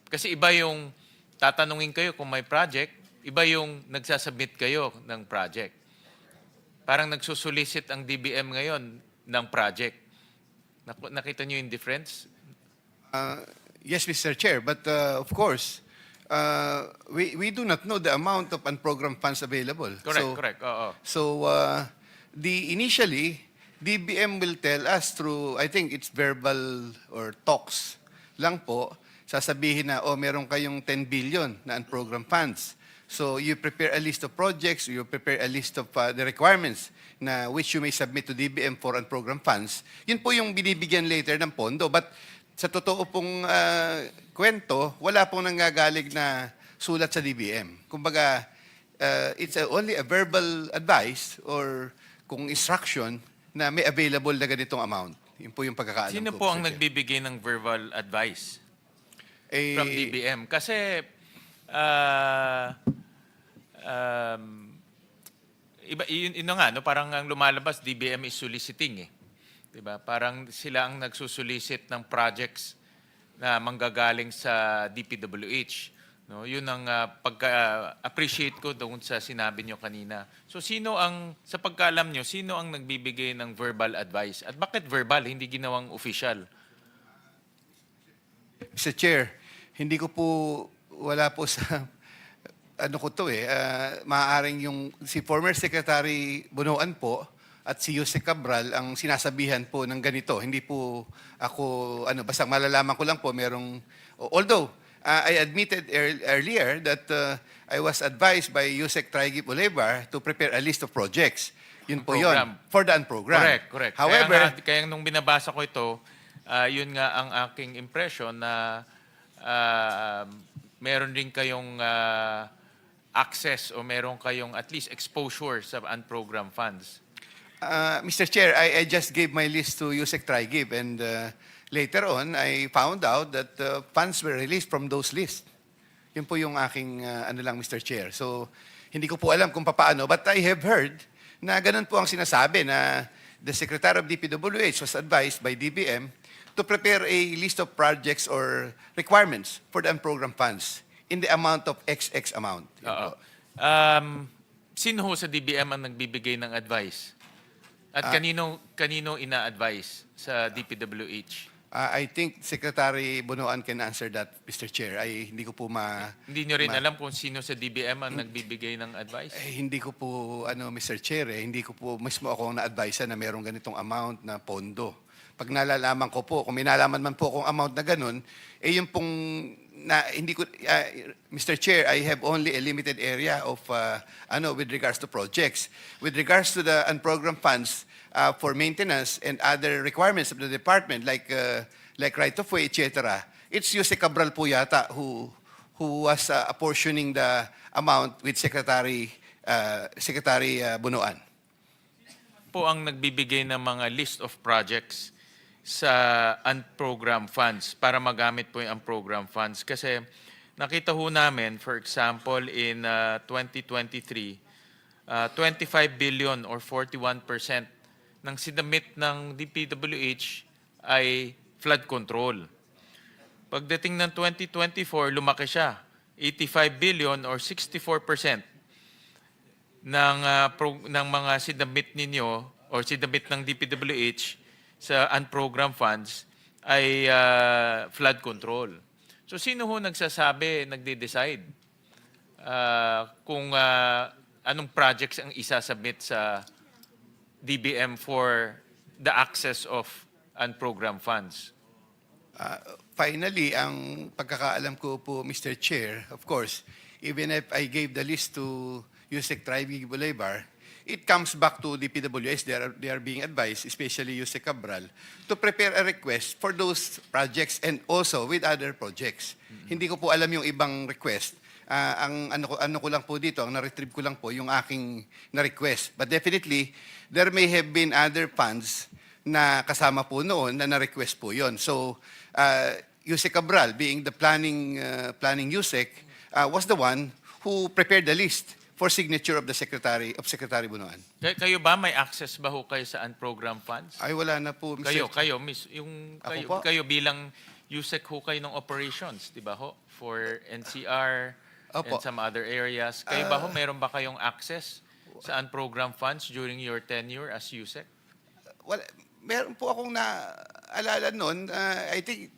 Kasi iba yung tatanungin kayo kung may project, iba yung nagsasubmit kayo ng project. Parang nagsusolicit ang DBM ngayon ng project. Nakita niyo yung difference? Yes, Mr. Chair, but of course, we do not know the amount of unprogrammed funds available. Correct. Oo. So initially, DBM will tell us through, I think it's verbal or talks lang po, sasabihin na, meron kayong 10 billion na unprogrammed funds. So you prepare a list of projects, you prepare a list of the requirements na which you may submit to DBM for unprogrammed funds. Yun po yung binibigyan later ng pondo. But sa totoo pong kwento, wala pong nanggagaling na sulat sa DBM. Kumbaga, it's only a verbal advice or kung instruction na may available na ganitong amount. Yun po yung pagkakaalam ko. Sino po ang Mr. Chair. nagbibigay ng verbal advice Eh, from DBM? Kasi yun nga, no? Parang ang lumalabas, DBM is soliciting eh. Diba? Parang sila ang nagsusolicit ng projects na manggagaling sa DPWH. No, yun ang pagka-appreciate ko doon sa sinabi nyo kanina. So sa pagkaalam nyo, sino ang nagbibigay ng verbal advice? At bakit verbal, hindi ginawang official? Mr. Chair, hindi ko po, wala po sa, ano ko to maaaring yung si former Secretary Bunuan po at si Jose Cabral ang sinasabihan po ng ganito. Hindi po ako, basta malalaman ko lang po, although, I admitted earlier that I was advised by Yusek Traigi Bolivar to prepare a list of projects. Yun po Program. yun, for the unprogrammed. Correct. However, kaya nung binabasa ko ito, yun nga ang aking impression na meron din kayong access o meron kayong at least exposure sa unprogrammed funds. Mr. Chair, I just gave my list to Yusek Traigib and later on, I found out that funds were released from those lists. Yun po yung aking Mr. Chair. So, hindi ko po alam kung paano, but I have heard na ganun po ang sinasabi na the Secretary of DPWH was advised by DBM to prepare a list of projects or requirements for the unprogrammed funds in the amount of XX amount. Yun Oo. po. Sino ho sa DBM ang nagbibigay ng advice? At kanino ina-advise sa DPWH? I think Secretary Bunuan can answer that, Mr. Chair. Hindi ko po Hindi nyo rin alam kung sino sa DBM ang nagbibigay ng advice? hindi ko po, Mr. Chair, hindi ko po mismo ako na-advise na mayroong ganitong amount na pondo. Pag nalalaman ko po, kung may nalaman man po akong amount na ganun, yung pong, hindi ko, Mr. Chair, I have only a limited area of, with regards to projects. With regards to the unprogrammed funds, for maintenance and other requirements of the department like right-of-way, etc., it's Jose Cabral po yata who was apportioning the amount with Secretary Bunuan. Po ang nagbibigay ng mga list of projects sa unprogrammed funds para magamit po yung unprogrammed funds. Kasi nakita ho namin, for example, in 2023, 25 billion or 41% ng sinamit ng DPWH ay flood control. Pagdating ng 2024, lumaki siya. 85 billion or 64% ng mga sinamit ninyo or sinamit ng DPWH sa unprogrammed funds ay flood control. So sino ho nagsasabi, nagde-decide kung anong projects ang isasubmit sa DBM for the access of unprogrammed funds? Finally, ang pagkakaalam ko po, Mr. Chair, of course, even if I gave the list to Yusek Traigi Bolivar, it comes back to the PWS. They are being advised, especially Yusek Cabral, to prepare a request for those projects and also with other projects. Hindi ko po alam yung ibang request. Ang ano ko lang po dito, ang na-retrieve ko lang po yung aking na-request. But definitely, there may have been other funds na kasama po noon na na-request po yon. So, Yusek Cabral, being the planning Yusek, was the one who prepared the list for signature of the Secretary Bunuan. Kayo ba, may access ba ho kayo sa unprogrammed funds? Ay, wala na po, Mr. Kayo, miss, yung Ako kayo, po? kayo bilang USEC ho kayo ng operations, di ba ho? For NCR Opo. and some other areas. Kayo ba ho, meron ba kayong access sa unprogrammed funds during your tenure as USEC? Wala, meron po akong naalala noon. I think,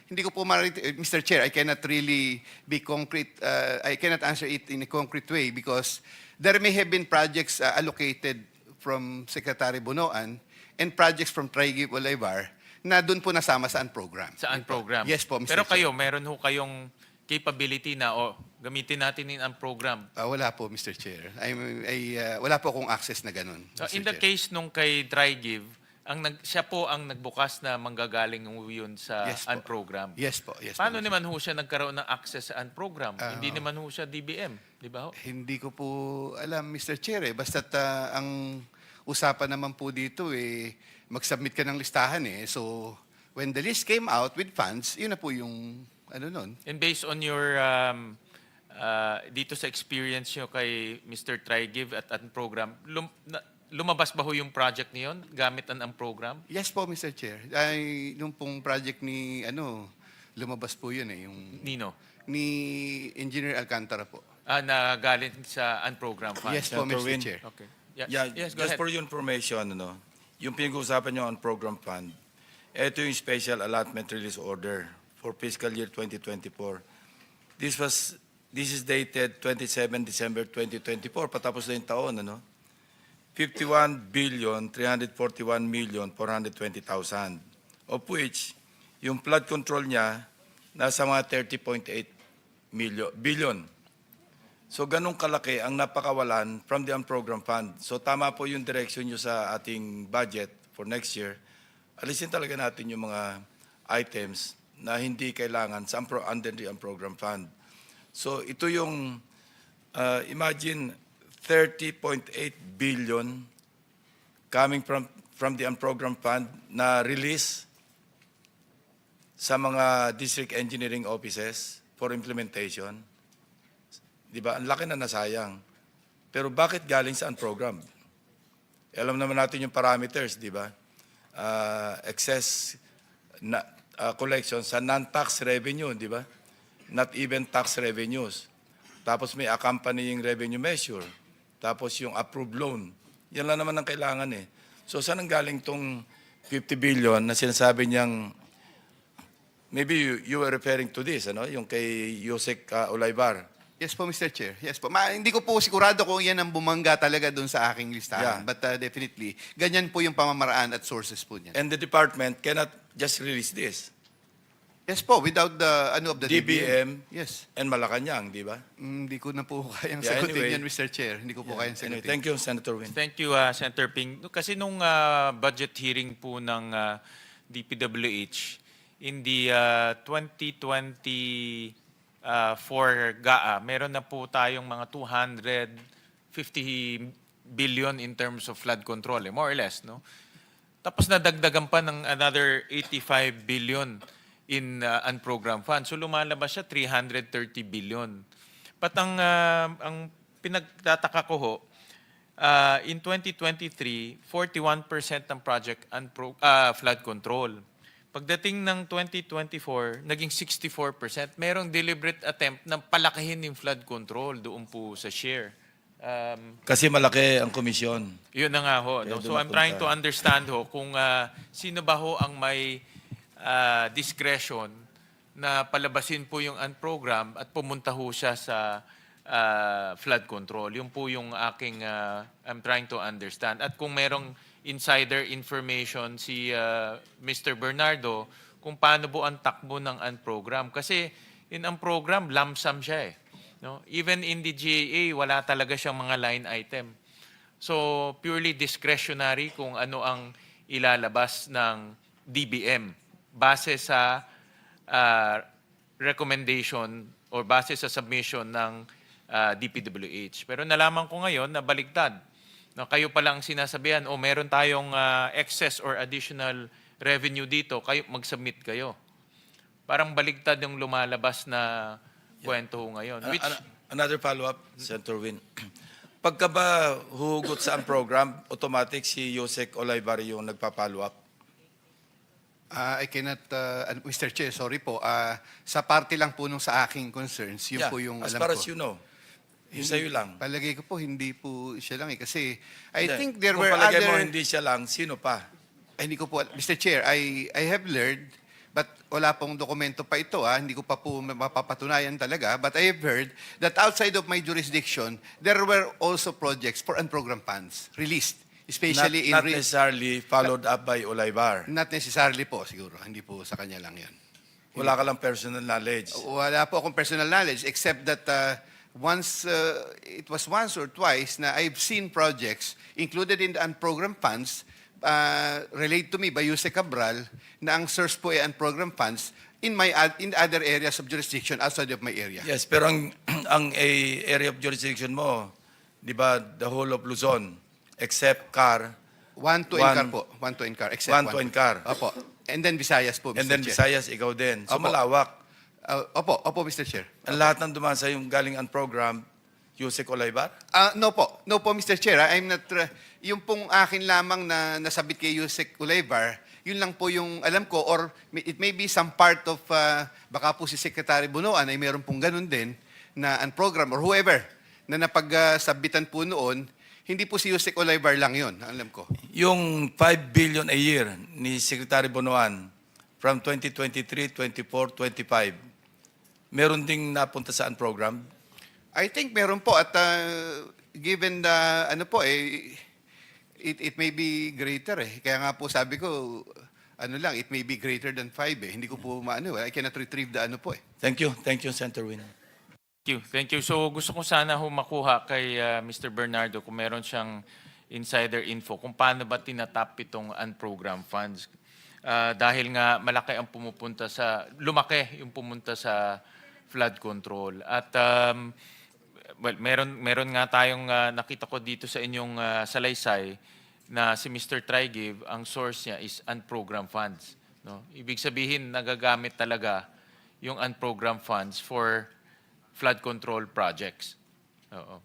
hindi ko po Mr. Chair, I cannot really be concrete. I cannot answer it in a concrete way because there may have been projects allocated from Secretary Bunoan and projects from Tri-Give Olivar na doon po nasama sa program. Sa unprogram? Yes po, Mr. Pero Chair. kayo, meron ho kayong capability na, gamitin natin yung unprogram. Wala po, Mr. Chair. Wala po akong access na ganun. So, Mr. in the Chair. case nung kay Tri-Give, siya po ang nagbukas na manggagaling yun sa Yes po. unprogram. Yes po. Yes Paano po, Mr. naman ho siya nagkaroon ng access sa unprogram? Hindi naman ho siya DBM, di ba ho? Hindi ko po alam, Mr. Chair. Basta't ang usapan naman po dito, mag-submit ka ng listahan. So, when the list came out with funds, yun na po yung nun. And based on your, dito sa experience nyo kay Mr. Tri-Give at unprogram, lumabas ba ho yung project niyon gamit ang program? Yes po, Mr. Chair. Nung pong project ni, lumabas po yun yung Nino? ni Engineer Alcantara po. Na galing sa unprogram fund? Yes po, Senator Mr. Win. Chair. Okay. Yeah, Yeah, yes, go just ahead. for your information, yung pinag-uusapan nyo on program fund, ito yung special allotment release order for fiscal year 2024. This is dated 27 December 2024, patapos na yung taon, 51,341,420,000, of which yung flood control niya nasa mga 30.8 billion. So ganun kalaki ang napakawalan from the unprogrammed fund. So tama po yung direction nyo sa ating budget for next year. Alisin talaga natin yung mga items na hindi kailangan sa under the unprogrammed fund. So ito yung, imagine, 30.8 billion coming from the unprogrammed fund na release sa mga district engineering offices for implementation. Di ba? Ang laki na nasayang. Pero bakit galing sa unprogrammed? Alam naman natin yung parameters, di ba? Excess collection sa non-tax revenue, di ba? Not even tax revenues. Tapos may accompanying revenue measure. Tapos yung approved loan. Yan lang naman ang kailangan eh. So saan ang galing tong 50 billion na sinasabi niyang, maybe you were referring to this, yung kay Yusek Olivar. Yes po, Mr. Chair. Yes po. Hindi ko po sigurado kung yan ang bumangga talaga doon sa aking listahan. Yeah. But definitely, ganyan po yung pamamaraan at sources po niyan. And the department cannot just release this. Yes po, without the, of the DBM Yes. and Malacanang, di ba? Hindi ko na po kayang Yeah, sagutin anyway. yan, Mr. Chair. Hindi ko po kayang Anyway, sagutin. thank you, Senator Win. Thank you, Senator Ping. Kasi nung budget hearing po ng DPWH, in the 2024 GAA, meron na po tayong mga 250 billion in terms of flood control, more or less, no? Tapos nadagdagan pa ng another 85 billion in unprogrammed funds. So lumalabas siya 330 billion. But ang pinagtataka ko ho, in 2023, 41% ng project flood control. Pagdating ng 2024, naging 64%. Merong deliberate attempt na palakihin yung flood control doon po sa share. Kasi malaki ang komisyon. Yun na nga ho. No? Kaya So I'm trying to dumapunta. understand ho kung sino ba ho ang may discretion na palabasin po yung unprogram at pumunta ho siya sa flood control. Yun po yung aking I'm trying to understand. At kung merong insider information si Mr. Bernardo kung paano po ang takbo ng unprogram. Kasi in unprogram, lump sum siya eh. No? Even in the GAA, wala talaga siyang mga line item. So, purely discretionary kung ano ang ilalabas ng DBM base sa recommendation or base sa submission ng DPWH. Pero nalaman ko ngayon na baligtad. Na kayo palang sinasabihan, meron tayong excess or additional revenue dito, kayo mag-submit kayo. Parang baligtad yung lumalabas na kwento ho ngayon. Which, Another follow-up, Senator Win. Pagka ba huhugot sa program, automatic si Yusek Olaybar yung nagpa-follow up? I cannot, Mr. Chair, sorry po. Sa parte lang po nung sa aking concerns, yun Yeah, po yung as alam far ko. as you know. Yung sa'yo lang. Palagay ko po, hindi po siya lang eh. Kasi I Hindi. think there Kung were palagay other... mo hindi siya lang, sino pa? Ay, hindi ko po, Mr. Chair, I have learned, but wala pong dokumento pa ito, hindi ko pa po mapapatunayan talaga, but I have heard that outside of my jurisdiction, there were also projects for unprogrammed funds released, especially Not in... necessarily followed up by Olaybar. Not necessarily po, siguro. Hindi po sa kanya lang yan. Wala ka lang personal knowledge. Wala po akong personal knowledge, except that it was once or twice na I've seen projects included in the unprogrammed funds relayed to me by Yuse Cabral na ang source po ay unprogrammed funds in other areas of jurisdiction outside of my area. Yes, pero ang area of jurisdiction mo, di ba, the whole of Luzon, except CAR, One to NCAR po. One to NCAR. Except One to NCAR. Opo. And then Visayas po, Mr. and then Chair. Visayas, ikaw din. So Opo. malawak. Opo, Mr. Chair. Ang lahat ng dumasa yung galing unprogrammed, Yusek Olaybar? No po. No po, Mr. Chair. I'm not... yung pong akin lamang na nasabit kay Yusek Olaybar, yun lang po yung alam ko, or it may be some part of, baka po si Secretary Bunoan ay meron pong ganun din, na unprogrammed or whoever, na napag-sabitan po noon, hindi po si Yusek Olaybar lang yun, alam ko. Yung 5 billion a year ni Secretary Bonoan from 2023, 24, 25, meron ding napunta sa unprogrammed? I think meron po at given the it may be greater eh. Kaya nga po sabi ko it may be greater than 5 eh. Hindi ko po I cannot retrieve the Thank you, Senator Win. Thank you. So gusto ko sana makuha kay Mr. Bernardo kung meron siyang insider info kung paano ba tinatap itong unprogrammed funds. Dahil nga lumaki yung pumunta sa flood control. At meron nga tayong nakita ko dito sa inyong salaysay na si Mr. Trigive, ang source niya is unprogrammed funds. No? Ibig sabihin, nagagamit talaga yung unprogrammed funds for flood control projects. Oo.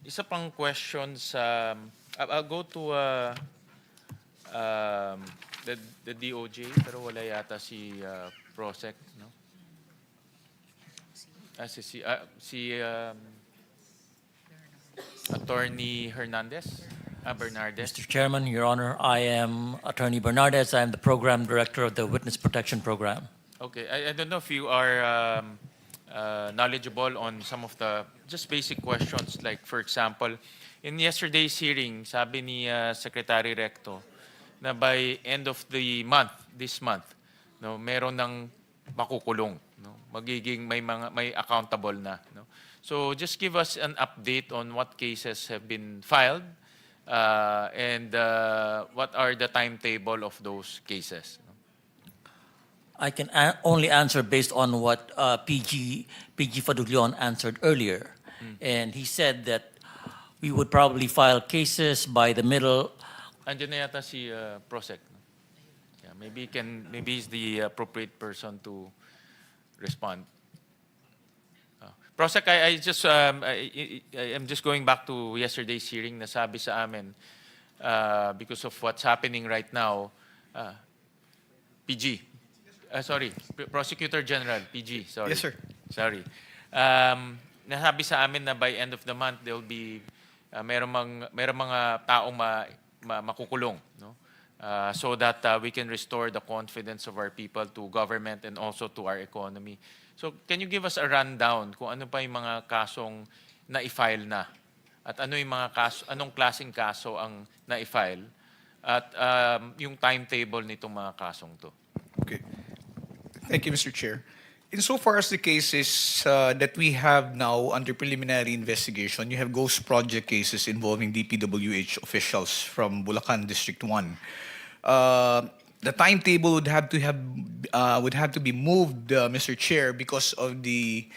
Isa pang question sa... I'll go to the DOJ, pero wala yata si Prosec, no? Attorney Hernandez? Bernardes? Mr. Chairman, Your Honor, I am Attorney Bernardes. I am the Program Director of the Witness Protection Program. Okay, I don't know if you are knowledgeable on some of the just basic questions. Like, for example, in yesterday's hearing, sabi ni Secretary Recto na by end of the month, this month, no, meron ng makukulong, no, may accountable na, no. So just give us an update on what cases have been filed and what are the timetable of those cases. I can only answer based on what PG Faduglion answered earlier. And he said that we would probably file cases by the middle. Andiyan na yata si Prosec. No? Yeah, maybe he's the appropriate person to respond. Prosec, I'm just going back to yesterday's hearing. Nasabi sa amin because of what's happening right now. PG. Prosecutor General, PG, sorry. Yes, sir. Sorry. Nasabi sa amin na by end of the month, there will be, merong mga taong makukulong, no? So that we can restore the confidence of our people to government and also to our economy. So can you give us a rundown kung ano pa yung mga kasong na-file na? At anong klaseng kaso ang na-file? At yung timetable nitong mga kasong to? Okay. Thank you, Mr. Chair. Insofar as the cases that we have now under preliminary investigation, you have ghost project cases involving DPWH officials from Bulacan District 1. The timetable would have to be moved, Mr. Chair, because of the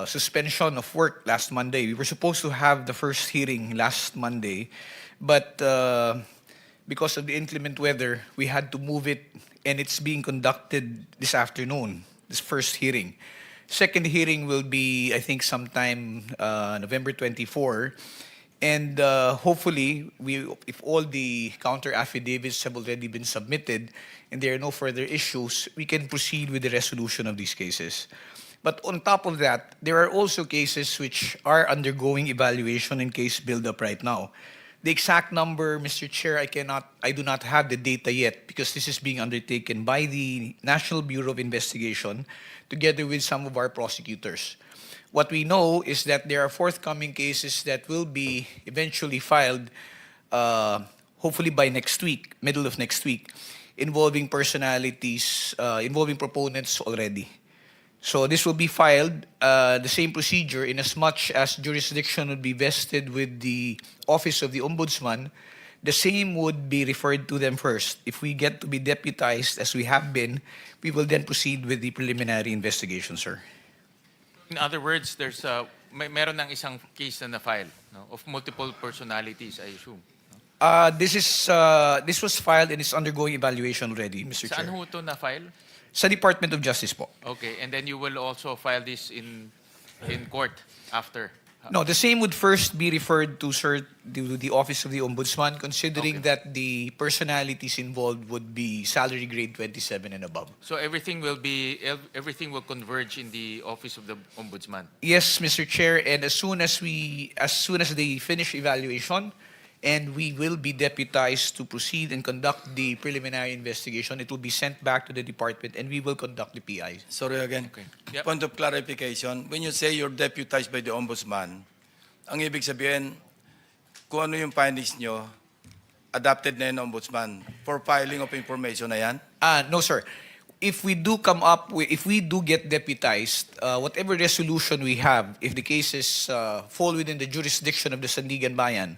suspension of work last Monday. We were supposed to have the first hearing last Monday, but because of the inclement weather, we had to move it, and it's being conducted this afternoon this first hearing. Second hearing will be, I think, sometime November 24. And hopefully, if all the counter affidavits have already been submitted and there are no further issues, we can proceed with the resolution of these cases. But on top of that, there are also cases which are undergoing evaluation and case build-up right now. The exact number, Mr. Chair, I do not have the data yet because this is being undertaken by the National Bureau of Investigation together with some of our prosecutors. What we know is that there are forthcoming cases that will be eventually filed, hopefully by next week, middle of next week, involving personalities, involving proponents already. So this will be filed, the same procedure, in as much as jurisdiction would be vested with the Office of the Ombudsman, the same would be referred to them first. If we get to be deputized, as we have been, we will then proceed with the preliminary investigation, sir. In other words, there's meron ng isang case na na-file, no, of multiple personalities, I assume. This was filed and is undergoing evaluation already, Mr. Saan Chair. ho ito na-file? Sa Department of Justice po. Okay, and then you will also file this in court after. No, the same would first be referred to, sir, to the Office of the Ombudsman, considering Okay. that the personalities involved would be salary grade 27 and above. So everything will converge in the Office of the Ombudsman. Yes, Mr. Chair, and as soon as they finish evaluation, and we will be deputized to proceed and conduct the preliminary investigation, it will be sent back to the department, and we will conduct the PI. Sorry again. Okay. Yep. Point of clarification, when you say you're deputized by the Ombudsman, ang ibig sabihin, kung ano yung findings nyo, adopted na yung Ombudsman for filing of information na yan? No, sir. If we do get deputized, whatever resolution we have, if the cases fall within the jurisdiction of the Sandigan Bayan,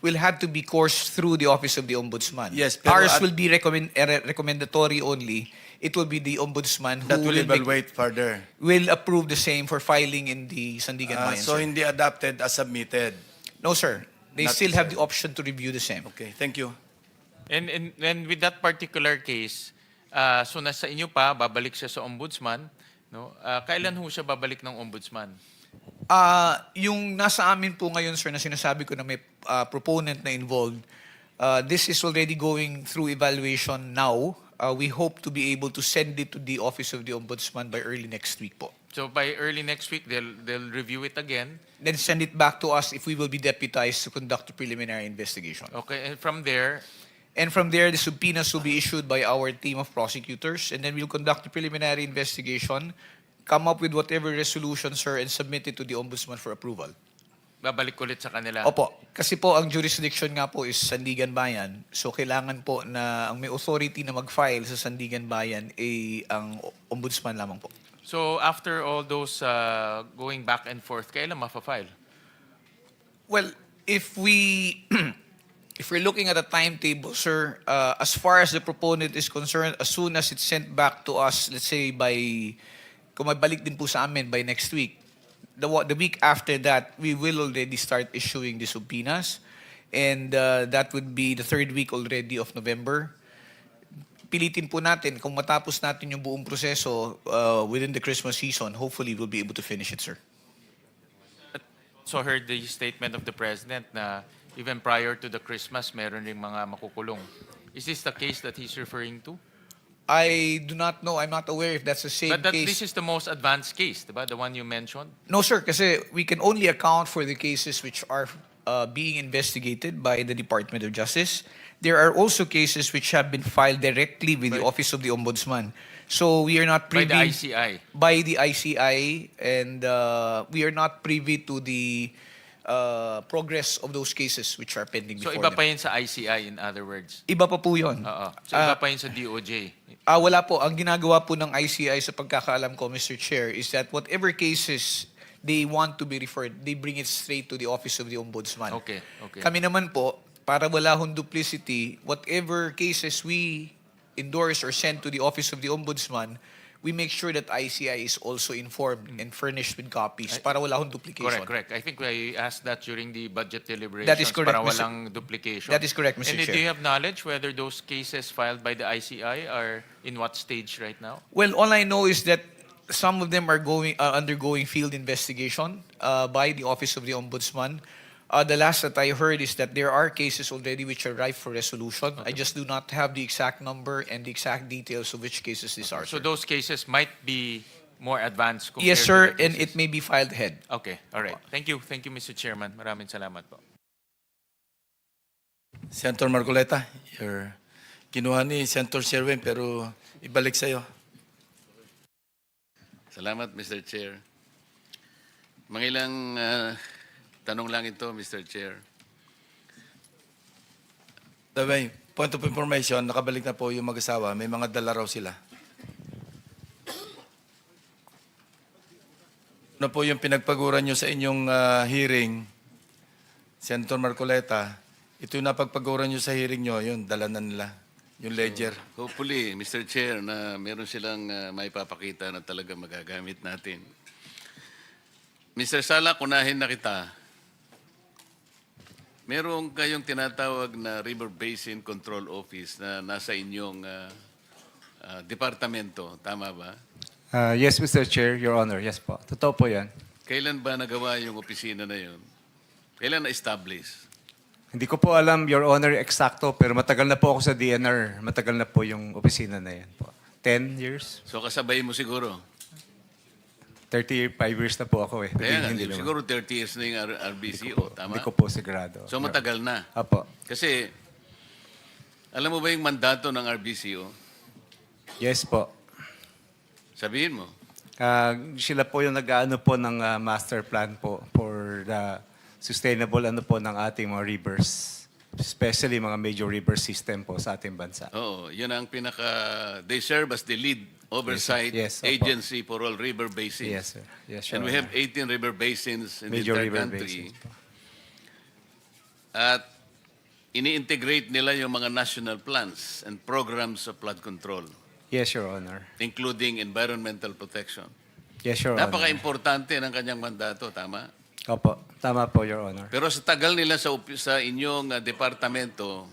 will have to be coursed through the Office of the Ombudsman. Yes, pero Ours at- will be recommendatory only. It will be the Ombudsman who That will will evaluate further. will approve the same for filing in the Sandigan Bayan. So sir. hindi adopted as submitted. No, sir. They Not still have sir. the option to review the same. Okay, thank you. And with that particular case, so nasa inyo pa, babalik siya sa Ombudsman, no? Kailan ho siya babalik ng Ombudsman? Yung nasa amin po ngayon, sir, na sinasabi ko na may proponent na involved, this is already going through evaluation now. We hope to be able to send it to the Office of the Ombudsman by early next week po. So by early next week, they'll review it again. Then send it back to us if we will be deputized to conduct the preliminary investigation. Okay, and from there, And from there, the subpoenas will be issued by our team of prosecutors, and then we'll conduct the preliminary investigation, come up with whatever resolution, sir, and submit it to the Ombudsman for approval. babalik ulit sa kanila. Opo. Kasi po, ang jurisdiction nga po is Sandigan Bayan. So, kailangan po na ang may authority na mag-file sa Sandigan Bayan ay ang Ombudsman lamang po. So after all those going back and forth, kailan mafa-file? Well, if we're looking at a timetable, sir, as far as the proponent is concerned, as soon as it's sent back to us, let's say kung mabalik din po sa amin by next week, the week after that, we will already start issuing the subpoenas. And that would be the third week already of November. Pilitin po natin, kung matapos natin yung buong proseso within the Christmas season, hopefully we'll be able to finish it, sir. So heard the statement of the President na even prior to the Christmas, meron ring mga makukulong. Is this the case that he's referring to? I do not know. I'm not aware if that's the same But case. this is the most advanced case, diba? The one you mentioned? No, sir, kasi we can only account for the cases which are being investigated by the Department of Justice. There are also cases which have been filed directly with the Office of the Ombudsman. So we are not By privy... the ICI. By the ICI, and we are not privy to the progress of those cases which are pending So before iba pa them. yun sa ICI, in other words. Iba pa po yun. Oo. So iba pa yun sa DOJ. Wala po. Ang ginagawa po ng ICI sa pagkakaalam ko, Mr. Chair, is that whatever cases they want to be referred, they bring it straight to the Office of the Ombudsman. Okay, okay. Kami naman po, para wala hong duplicity, whatever cases we endorse or send to the Office of the Ombudsman, we make sure that ICI is also informed and furnished with copies para wala hong duplication. Correct. I think I asked that during the budget deliberations. That is correct, Para Mr. walang duplication. That is correct, Mr. And Chair. do you have knowledge whether those cases filed by the ICI are in what stage right now? Well, all I know is that some of them are undergoing field investigation by the Office of the Ombudsman. The last that I heard is that there are cases already which are ripe for resolution. I just do not have the exact number and the exact details of which cases these are. So sir. those cases might be more advanced compared Yes, to sir, the and cases- it may be filed ahead. Okay, all right. Thank you, Mr. Chairman. Maraming salamat po. Senator Marcoleta, kinuha ni Senator Sherwin pero ibalik sa'yo. Salamat, Mr. Chair. Mangilang tanong lang ito, Mr. Chair. Dabay, point of information, nakabalik na po yung mag-asawa. May mga dala raw sila. Ano po yung pinagpaguran nyo sa inyong hearing, Senator Marcoleta? Ito yung napagpaguran nyo sa hearing nyo, yun, dala na nila. Yung ledger. Hopefully, Mr. Chair, na meron silang maipapakita na talaga magagamit natin. Mr. Sala, kunahin na kita. Meron kayong tinatawag na River Basin Control Office na nasa inyong departamento. Tama ba? Yes, Mr. Chair, Your Honor. Yes po. Totoo po yan. Kailan ba nagawa yung opisina na yun? Kailan na-establish? Hindi ko po alam, Your Honor, eksakto, pero matagal na po ako sa DNR. Matagal na po yung opisina na yan po. 10 years? So kasabay mo siguro? 35 years na po ako eh. Kaya nga, Hindi naman. siguro 30 years na yung RBCO, tama? Hindi ko po sigurado. So matagal na. Apo. Kasi, alam mo ba yung mandato ng RBCO? Yes po. Sabihin mo. Sila po yung nag-ano po ng master plan po for the sustainable ano po ng ating mga rivers. Especially mga major river system po sa ating bansa. Oo, yun ang they serve as the lead oversight Yes, opo. agency for all river basins. Yes, sir. Yes, And Your we have Honor. 18 river basins in Major the entire river country. basins po. At ini-integrate nila yung mga national plans and programs of flood control, Yes, Your Honor. including environmental protection. Yes, Your Honor. Napaka-importante ng kanyang mandato, tama? Opo. Tama po, Your Honor. Pero sa tagal nila sa inyong departamento,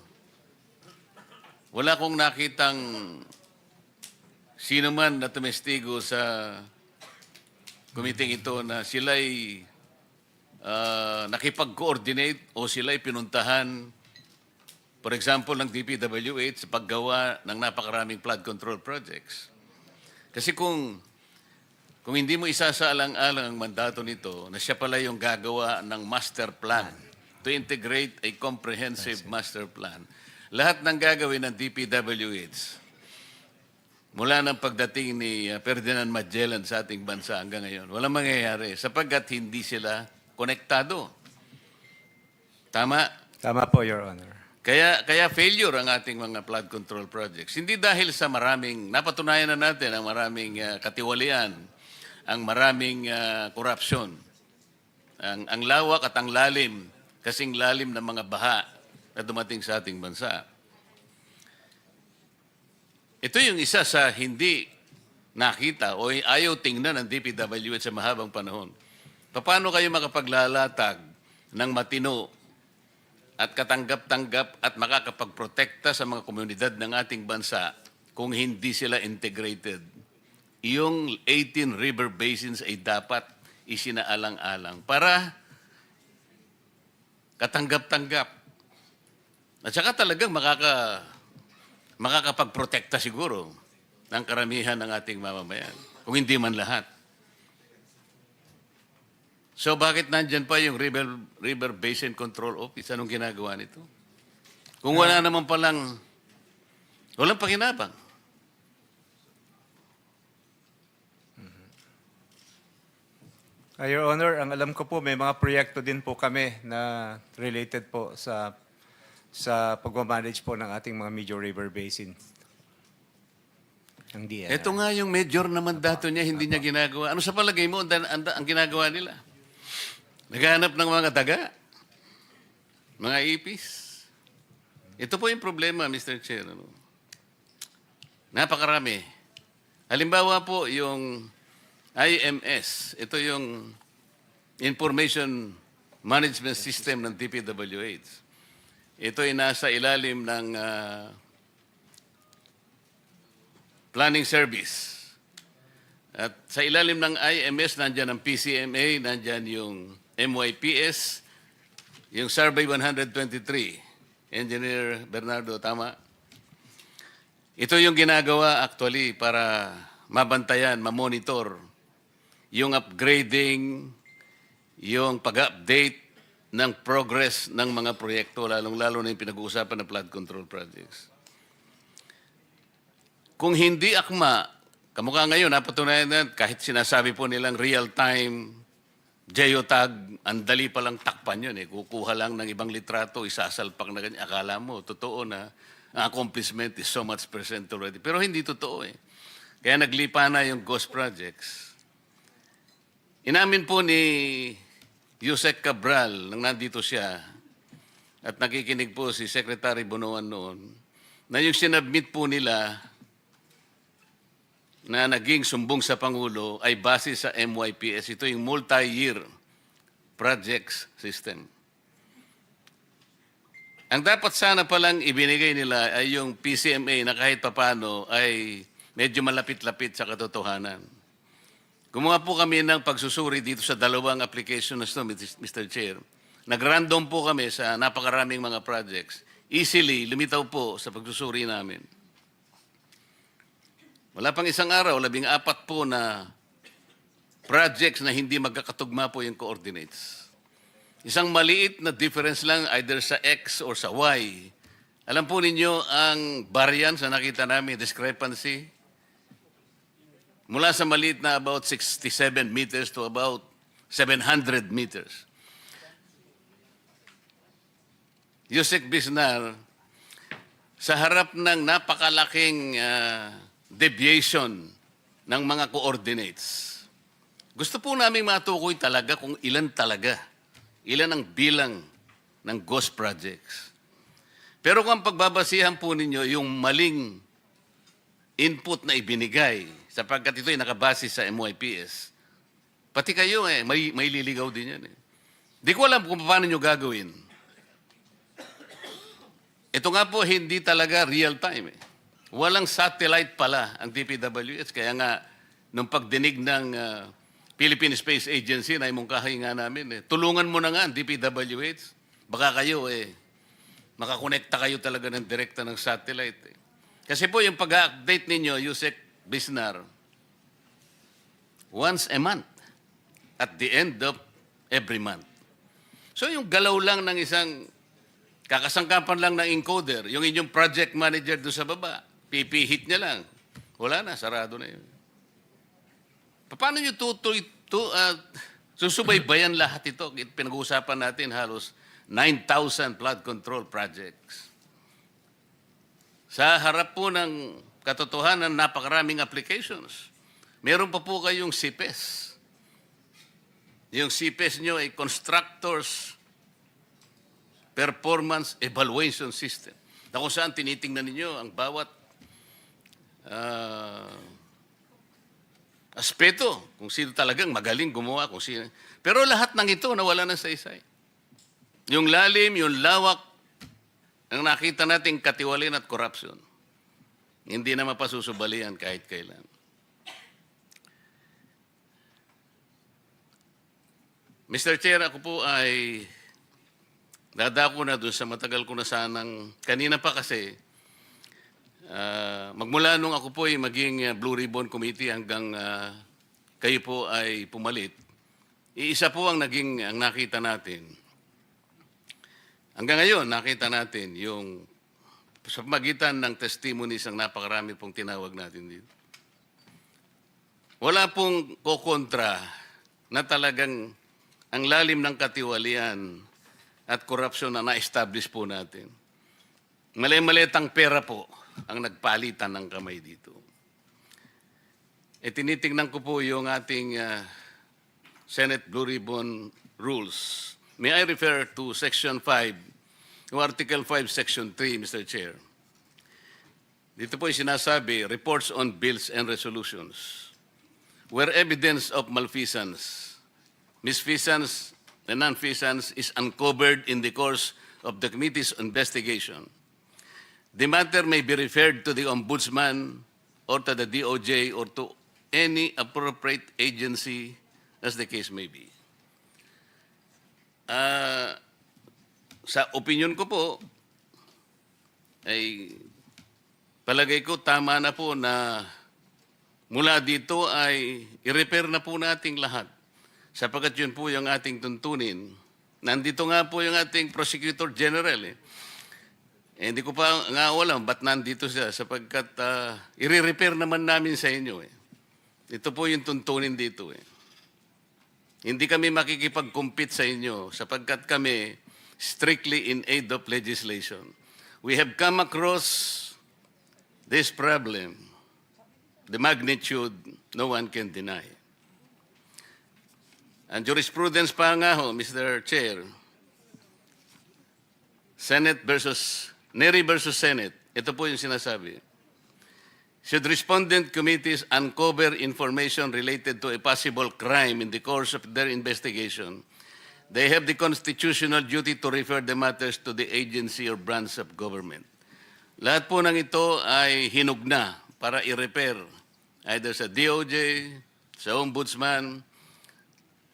wala kong nakitang sino man na tumestigo sa committee ito na sila'y nakipag-coordinate o sila'y pinuntahan, for example, ng DPWH sa paggawa ng napakaraming flood control projects. Kasi kung hindi mo isasaalang-alang ang mandato nito na siya pala yung gagawa ng master plan to integrate a comprehensive master plan, lahat ng gagawin ng DPWH, mula ng pagdating ni Ferdinand Magellan sa ating bansa hanggang ngayon, walang mangyayari sapagkat hindi sila konektado. Tama? Tama po, Your Honor. Kaya failure ang ating mga flood control projects. Hindi dahil sa napatunayan na natin ang maraming katiwalian, ang maraming korupsyon, ang lawak at ang lalim, kasing lalim ng mga baha na dumating sa ating bansa. Ito yung isa sa hindi nakita o ayaw tingnan ng DPWH sa mahabang panahon. Paano kayo makapaglalatag ng matino at katanggap-tanggap at makakapagprotekta sa mga komunidad ng ating bansa kung hindi sila integrated? Yung 18 river basins ay dapat isinaalang-alang para katanggap-tanggap. At saka talagang makakapagprotekta siguro ng karamihan ng ating mamamayan, kung hindi man lahat. So bakit nandyan pa yung River Basin Control Office? Anong ginagawa nito? Kung wala naman palang, walang pakinabang. Your Honor, ang alam ko po, may mga proyekto din po kami na related po sa pag-manage po ng ating mga major river basins. Ang DNR. Ito nga yung major na mandato niya, hindi niya ginagawa. Ano sa palagay mo ang ginagawa nila? Naghahanap ng mga daga, mga ipis. Ito po yung problema, Mr. Chair. Ano? Napakarami. Halimbawa po, yung IMS, ito yung Information Management System ng DPWH. Ito ay nasa ilalim ng Planning Service. At sa ilalim ng IMS, nandyan ang PCMA, nandyan yung MYPS, yung Survey 123. Engineer Bernardo, tama? Ito yung ginagawa actually para mabantayan, mamonitor yung upgrading, yung pag-update ng progress ng mga proyekto, lalong-lalo na yung pinag-uusapan ng flood control projects. Kung hindi akma, kamukha ngayon, napatunayan na kahit sinasabi po nilang real-time geotag, ang dali palang takpan yun. Kukuha lang ng ibang litrato, isasalpak na ganyan. Akala mo, totoo na ang accomplishment is so much percent already. Pero hindi totoo eh. Kaya naglipa na yung ghost projects. Inamin po ni Yusek Cabral, nang nandito siya, at nakikinig po si Secretary Bonoan noon, na yung sinabmit po nila na naging sumbong sa Pangulo ay base sa MYPS. Ito yung multi-year projects system. Ang dapat sana palang ibinigay nila ay yung PCMA na kahit papano ay medyo malapit-lapit sa katotohanan. Gumawa po kami ng pagsusuri dito sa dalawang application na ito, Mr. Chair. Nag-random po kami sa napakaraming mga projects. Easily, lumitaw po sa pagsusuri namin. Wala pang isang araw, 14 po na projects na hindi magkakatugma po yung coordinates. Isang maliit na difference lang either sa X or sa Y. Alam po ninyo ang variance na nakita namin, discrepancy, mula sa maliit na about 67 meters to about 700 meters. Yusek Bisnar, sa harap ng napakalaking deviation ng mga coordinates, gusto po namin matukoy talaga kung ilan ang bilang ng ghost projects. Pero kung pagbabasihan po ninyo yung maling input na ibinigay, sapagkat ito ay nakabase sa MYPS, pati kayo may liligaw din yan. Di ko alam kung paano nyo gagawin. Ito nga po, hindi talaga real time. Walang satellite pala ang DPWH. Kaya nga, nung pagdinig ng Philippine Space Agency, na imungkahi nga namin, tulungan mo na nga ang DPWH. Baka kayo, makakonekta kayo talaga ng direkta ng satellite. Kasi po, yung pag-update ninyo, Yusek Bisnar, once a month, at the end of every month. So yung galaw lang ng isang kakasangkapan lang ng encoder, yung inyong project manager doon sa baba, hit niya lang. Wala na, sarado na yun. Paano nyo susubaybayan lahat ito? Pinag-uusapan natin halos 9,000 flood control projects. Sa harap po ng katotohanan, napakaraming applications. Meron pa po kayong CPES. Yung CPES nyo ay Constructors Performance Evaluation System. Na kung saan tinitingnan ninyo ang bawat aspeto, kung sino talagang magaling gumawa, kung sino. Pero lahat ng ito nawala ng saysay. Yung lalim, yung lawak, ang nakita nating katiwalian at corruption, hindi na mapasusubalian kahit kailan. Mr. Chair, ako po ay dadako na doon sa matagal ko na sanang, kanina pa kasi, magmula nung ako po ay maging Blue Ribbon Committee hanggang kayo po ay pumalit, iisa po ang nakita natin. Hanggang ngayon, nakita natin yung sa magitan ng testimonies ang napakarami pong tinawag natin dito. Wala pong kokontra na talagang ang lalim ng katiwalian at korupsyon na na-establish po natin. Mali-malitang pera po ang nagpalitan ng kamay dito. Tinitingnan ko po yung ating Senate Blue Ribbon Rules. May I refer to Section 5, yung Article 5, Section 3, Mr. Chair. Dito po yung sinasabi, reports on bills and resolutions. Where evidence of malfeasance, misfeasance, and nonfeasance is uncovered in the course of the committee's investigation, the matter may be referred to the Ombudsman or to the DOJ or to any appropriate agency as the case may be. Sa opinion ko po, ay palagay ko tama na po na mula dito ay i-repair na po nating lahat. Sapagkat yun po yung ating tuntunin. Nandito nga po yung ating Prosecutor General. Hindi ko pa nga alam ba't nandito siya sapagkat i-repair naman namin sa inyo. Ito po yung tuntunin dito. Hindi kami makikipag-compete sa inyo sapagkat kami strictly in aid of legislation. We have come across this problem, the magnitude no one can deny. And jurisprudence pa nga ho, Mr. Chair, Neri versus Senate, ito po yung sinasabi. Should respondent committees uncover information related to a possible crime in the course of their investigation, they have the constitutional duty to refer the matters to the agency or branch of government. Lahat po ng ito ay hinugna para i-repair either sa DOJ, sa Ombudsman,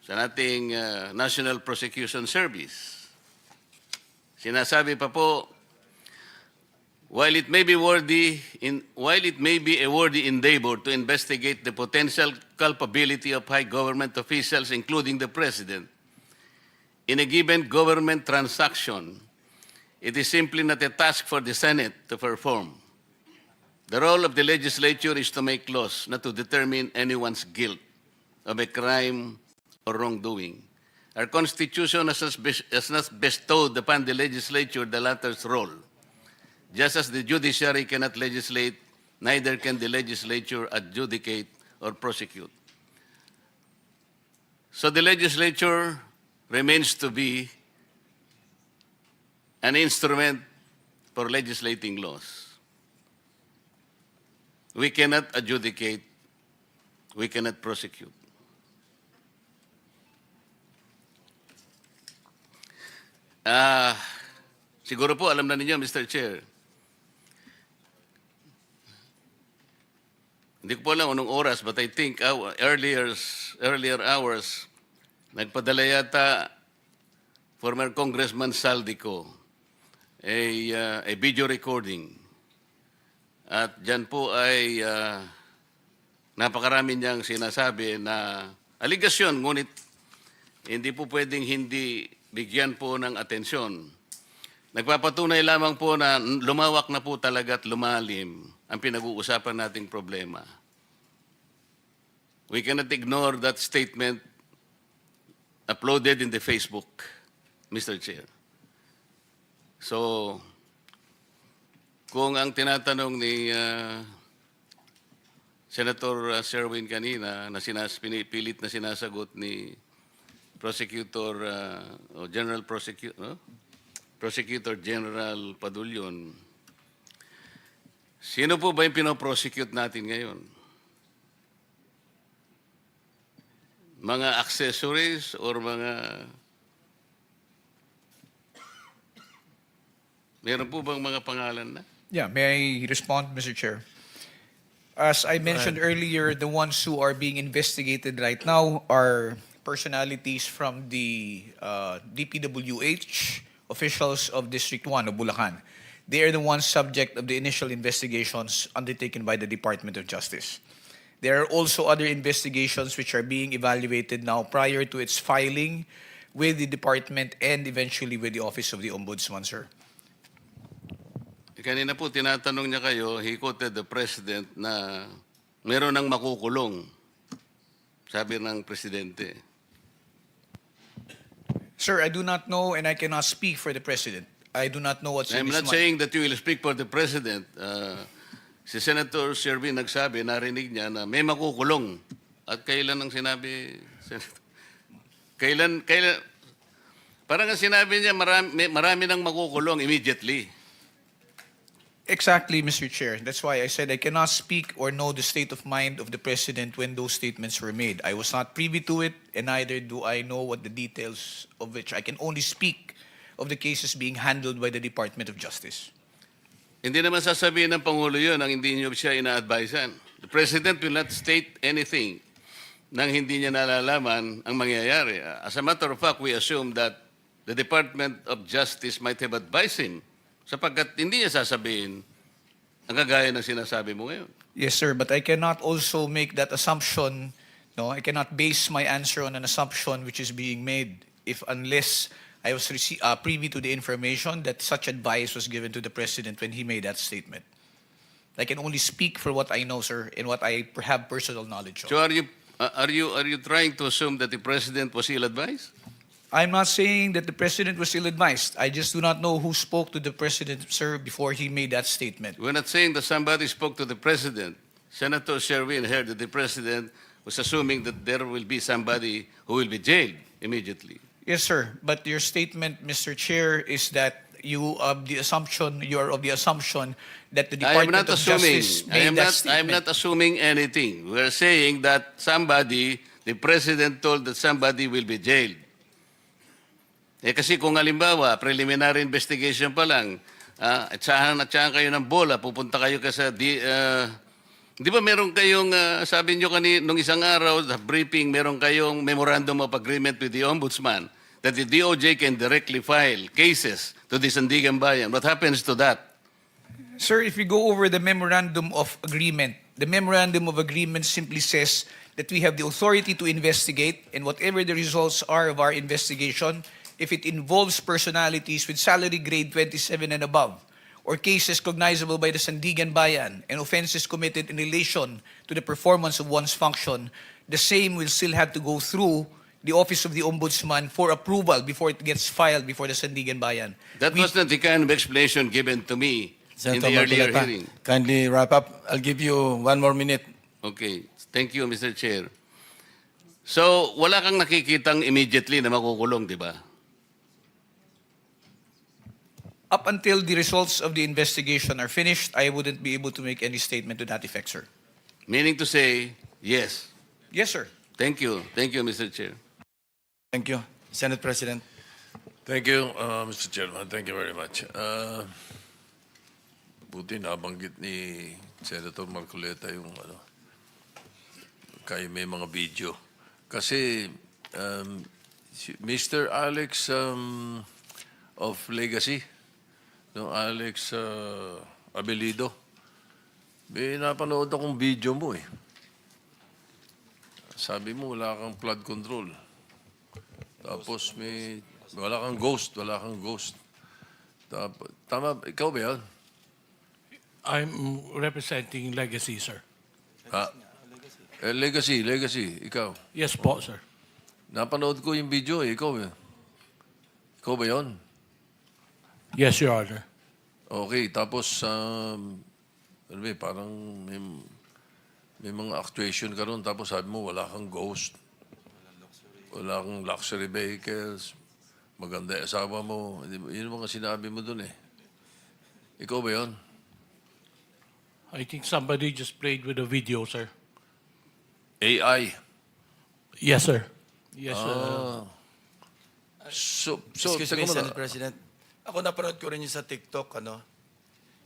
sa nating National Prosecution Service. Sinasabi pa po, while it may be a worthy endeavor to investigate the potential culpability of high government officials, including the President, in a given government transaction, it is simply not a task for the Senate to perform. The role of the legislature is to make laws, not to determine anyone's guilt of a crime or wrongdoing. Our Constitution has not bestowed upon the legislature the latter's role. Just as the judiciary cannot legislate, neither can the legislature adjudicate or prosecute. So the legislature remains to be an instrument for legislating laws. We cannot adjudicate, we cannot prosecute. Siguro po alam na ninyo, Mr. Chair, hindi ko po alam anong oras, but I think earlier hours, nagpadala yata former Congressman Saldico a video recording. At dyan po ay napakarami niyang sinasabi na aligasyon, ngunit hindi po pwedeng hindi bigyan po ng atensyon. Nagpapatunay lamang po na lumawak na po talaga at lumalim ang pinag-uusapan nating problema. We cannot ignore that statement uploaded in the Facebook, Mr. Chair. So, kung ang tinatanong ni Senator Sherwin kanina na pinipilit na sinasagot ni Prosecutor o Prosecutor General Padulyon, sino po ba yung pinoprosecute natin ngayon? Mga accessories or meron po bang mga pangalan na? Yeah, may I respond, Mr. Chair? As I mentioned earlier, the ones who are being investigated right now are personalities from the DPWH, officials of District 1 of Bulacan. They are the ones subject of the initial investigations undertaken by the Department of Justice. There are also other investigations which are being evaluated now prior to its filing with the department and eventually with the Office of the Ombudsman, sir. Kanina po tinatanong niya kayo, he quoted the President na meron ng makukulong, sabi ng Presidente. Sir, I do not know and I cannot speak for the President. I do not know what's in I'm his not mind. saying that you will speak for the President. Si Senator Sherwin nagsabi, narinig niya na may makukulong. At kailan ang sinabi? Kailan, parang ang sinabi niya, marami nang makukulong immediately. Exactly, Mr. Chair. That's why I said I cannot speak or know the state of mind of the President when those statements were made. I was not privy to it, and neither do I know what the details of which. I can only speak of the cases being handled by the Department of Justice. Hindi naman sasabihin ng Pangulo yun ang hindi niyo siya ina-advisean. The President will not state anything nang hindi niya nalalaman ang mangyayari. As a matter of fact, we assume that the Department of Justice might have advised him sapagkat hindi niya sasabihin ang kagaya ng sinasabi mo ngayon. Yes, sir, but I cannot also make that assumption. No, I cannot base my answer on an assumption which is being made unless I was privy to the information that such advice was given to the President when he made that statement. I can only speak for what I know, sir, and what I have personal knowledge of. So are you trying to assume that the President was ill-advised? I'm not saying that the President was ill-advised. I just do not know who spoke to the President, sir, before he made that statement. We're not saying that somebody spoke to the President. Senator Sherwin heard that the President was assuming that there will be somebody who will be jailed immediately. Yes, sir. But your statement, Mr. Chair, is that you are of the assumption that the I am Department not of assuming. Justice made that I am statement. not assuming anything. We're saying that the President told that somebody will be jailed. Kasi kung halimbawa, preliminary investigation pa lang, at saan kayo ng bola, pupunta kayo kasi di ba meron kayong, sabi nyo nung isang araw, the briefing, meron kayong memorandum of agreement with the Ombudsman that the DOJ can directly file cases to the Sandigan Bayan. What happens to that? Sir, if we go over the memorandum of agreement simply says that we have the authority to investigate, and whatever the results are of our investigation, if it involves personalities with salary grade 27 and above, or cases cognizable by the Sandigan Bayan and offenses committed in relation to the performance of one's function, the same will still have to go through the Office of the Ombudsman for approval before it gets filed before the Sandigan Bayan. That was not the kind of explanation given to me in the earlier hearing. Kindly wrap up. I'll give you 1 more minute. Okay. Thank you, Mr. Chair. So, wala kang nakikitang immediately na makukulong, di ba? Up until the results of the investigation are finished, I wouldn't be able to make any statement to that effect, sir. Meaning to say, yes. Yes, sir. Thank you. Thank you, Mr. Chair. Thank you. Senate President. Thank you, Mr. Chairman. Thank you very much. Buti nabanggit ni Senator Marcoleta yung kayo may mga video. Kasi Mr. Alex of Legacy, yung Alex Abelido, may napanood akong video mo eh. Sabi mo wala kang flood control. Tapos wala kang ghost. Tama, ikaw ba yan? I'm representing Legacy, sir. Legacy, ikaw. Yes po, sir. Napanood ko yung video eh, ikaw eh. Ikaw ba yun? Yes, Your Honor. Okay, tapos, parang may mga actuation ka ron, tapos sabi mo, wala kang ghost, wala kang luxury vehicles, maganda yung asawa mo. Yun ang mga sinabi mo dun eh. Ikaw ba yun? I think somebody just played with the video, sir. AI? Yes, sir. Yes, So, Excuse teka me, muna. Senate President. Ako napanood ko rin yung sa TikTok,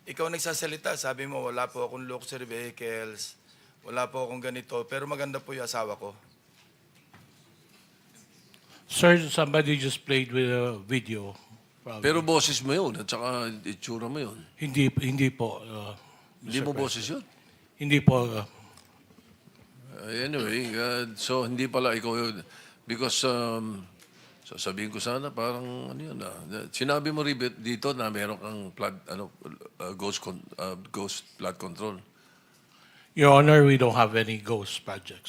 Ikaw nagsasalita, sabi mo, wala po akong luxury vehicles, wala po akong ganito, pero maganda po yung asawa ko. Sir, somebody just played with a video. Probably. Pero boses mo yun, at saka itsura mo yun. Hindi po. Hindi Mr. mo President. boses yun? Hindi po. Anyway, so hindi pala ikaw yun. Because, sasabihin ko sana, parang ano yun sinabi mo dito na meron kang flood, ghost flood control. Your Honor, we don't have any ghost projects.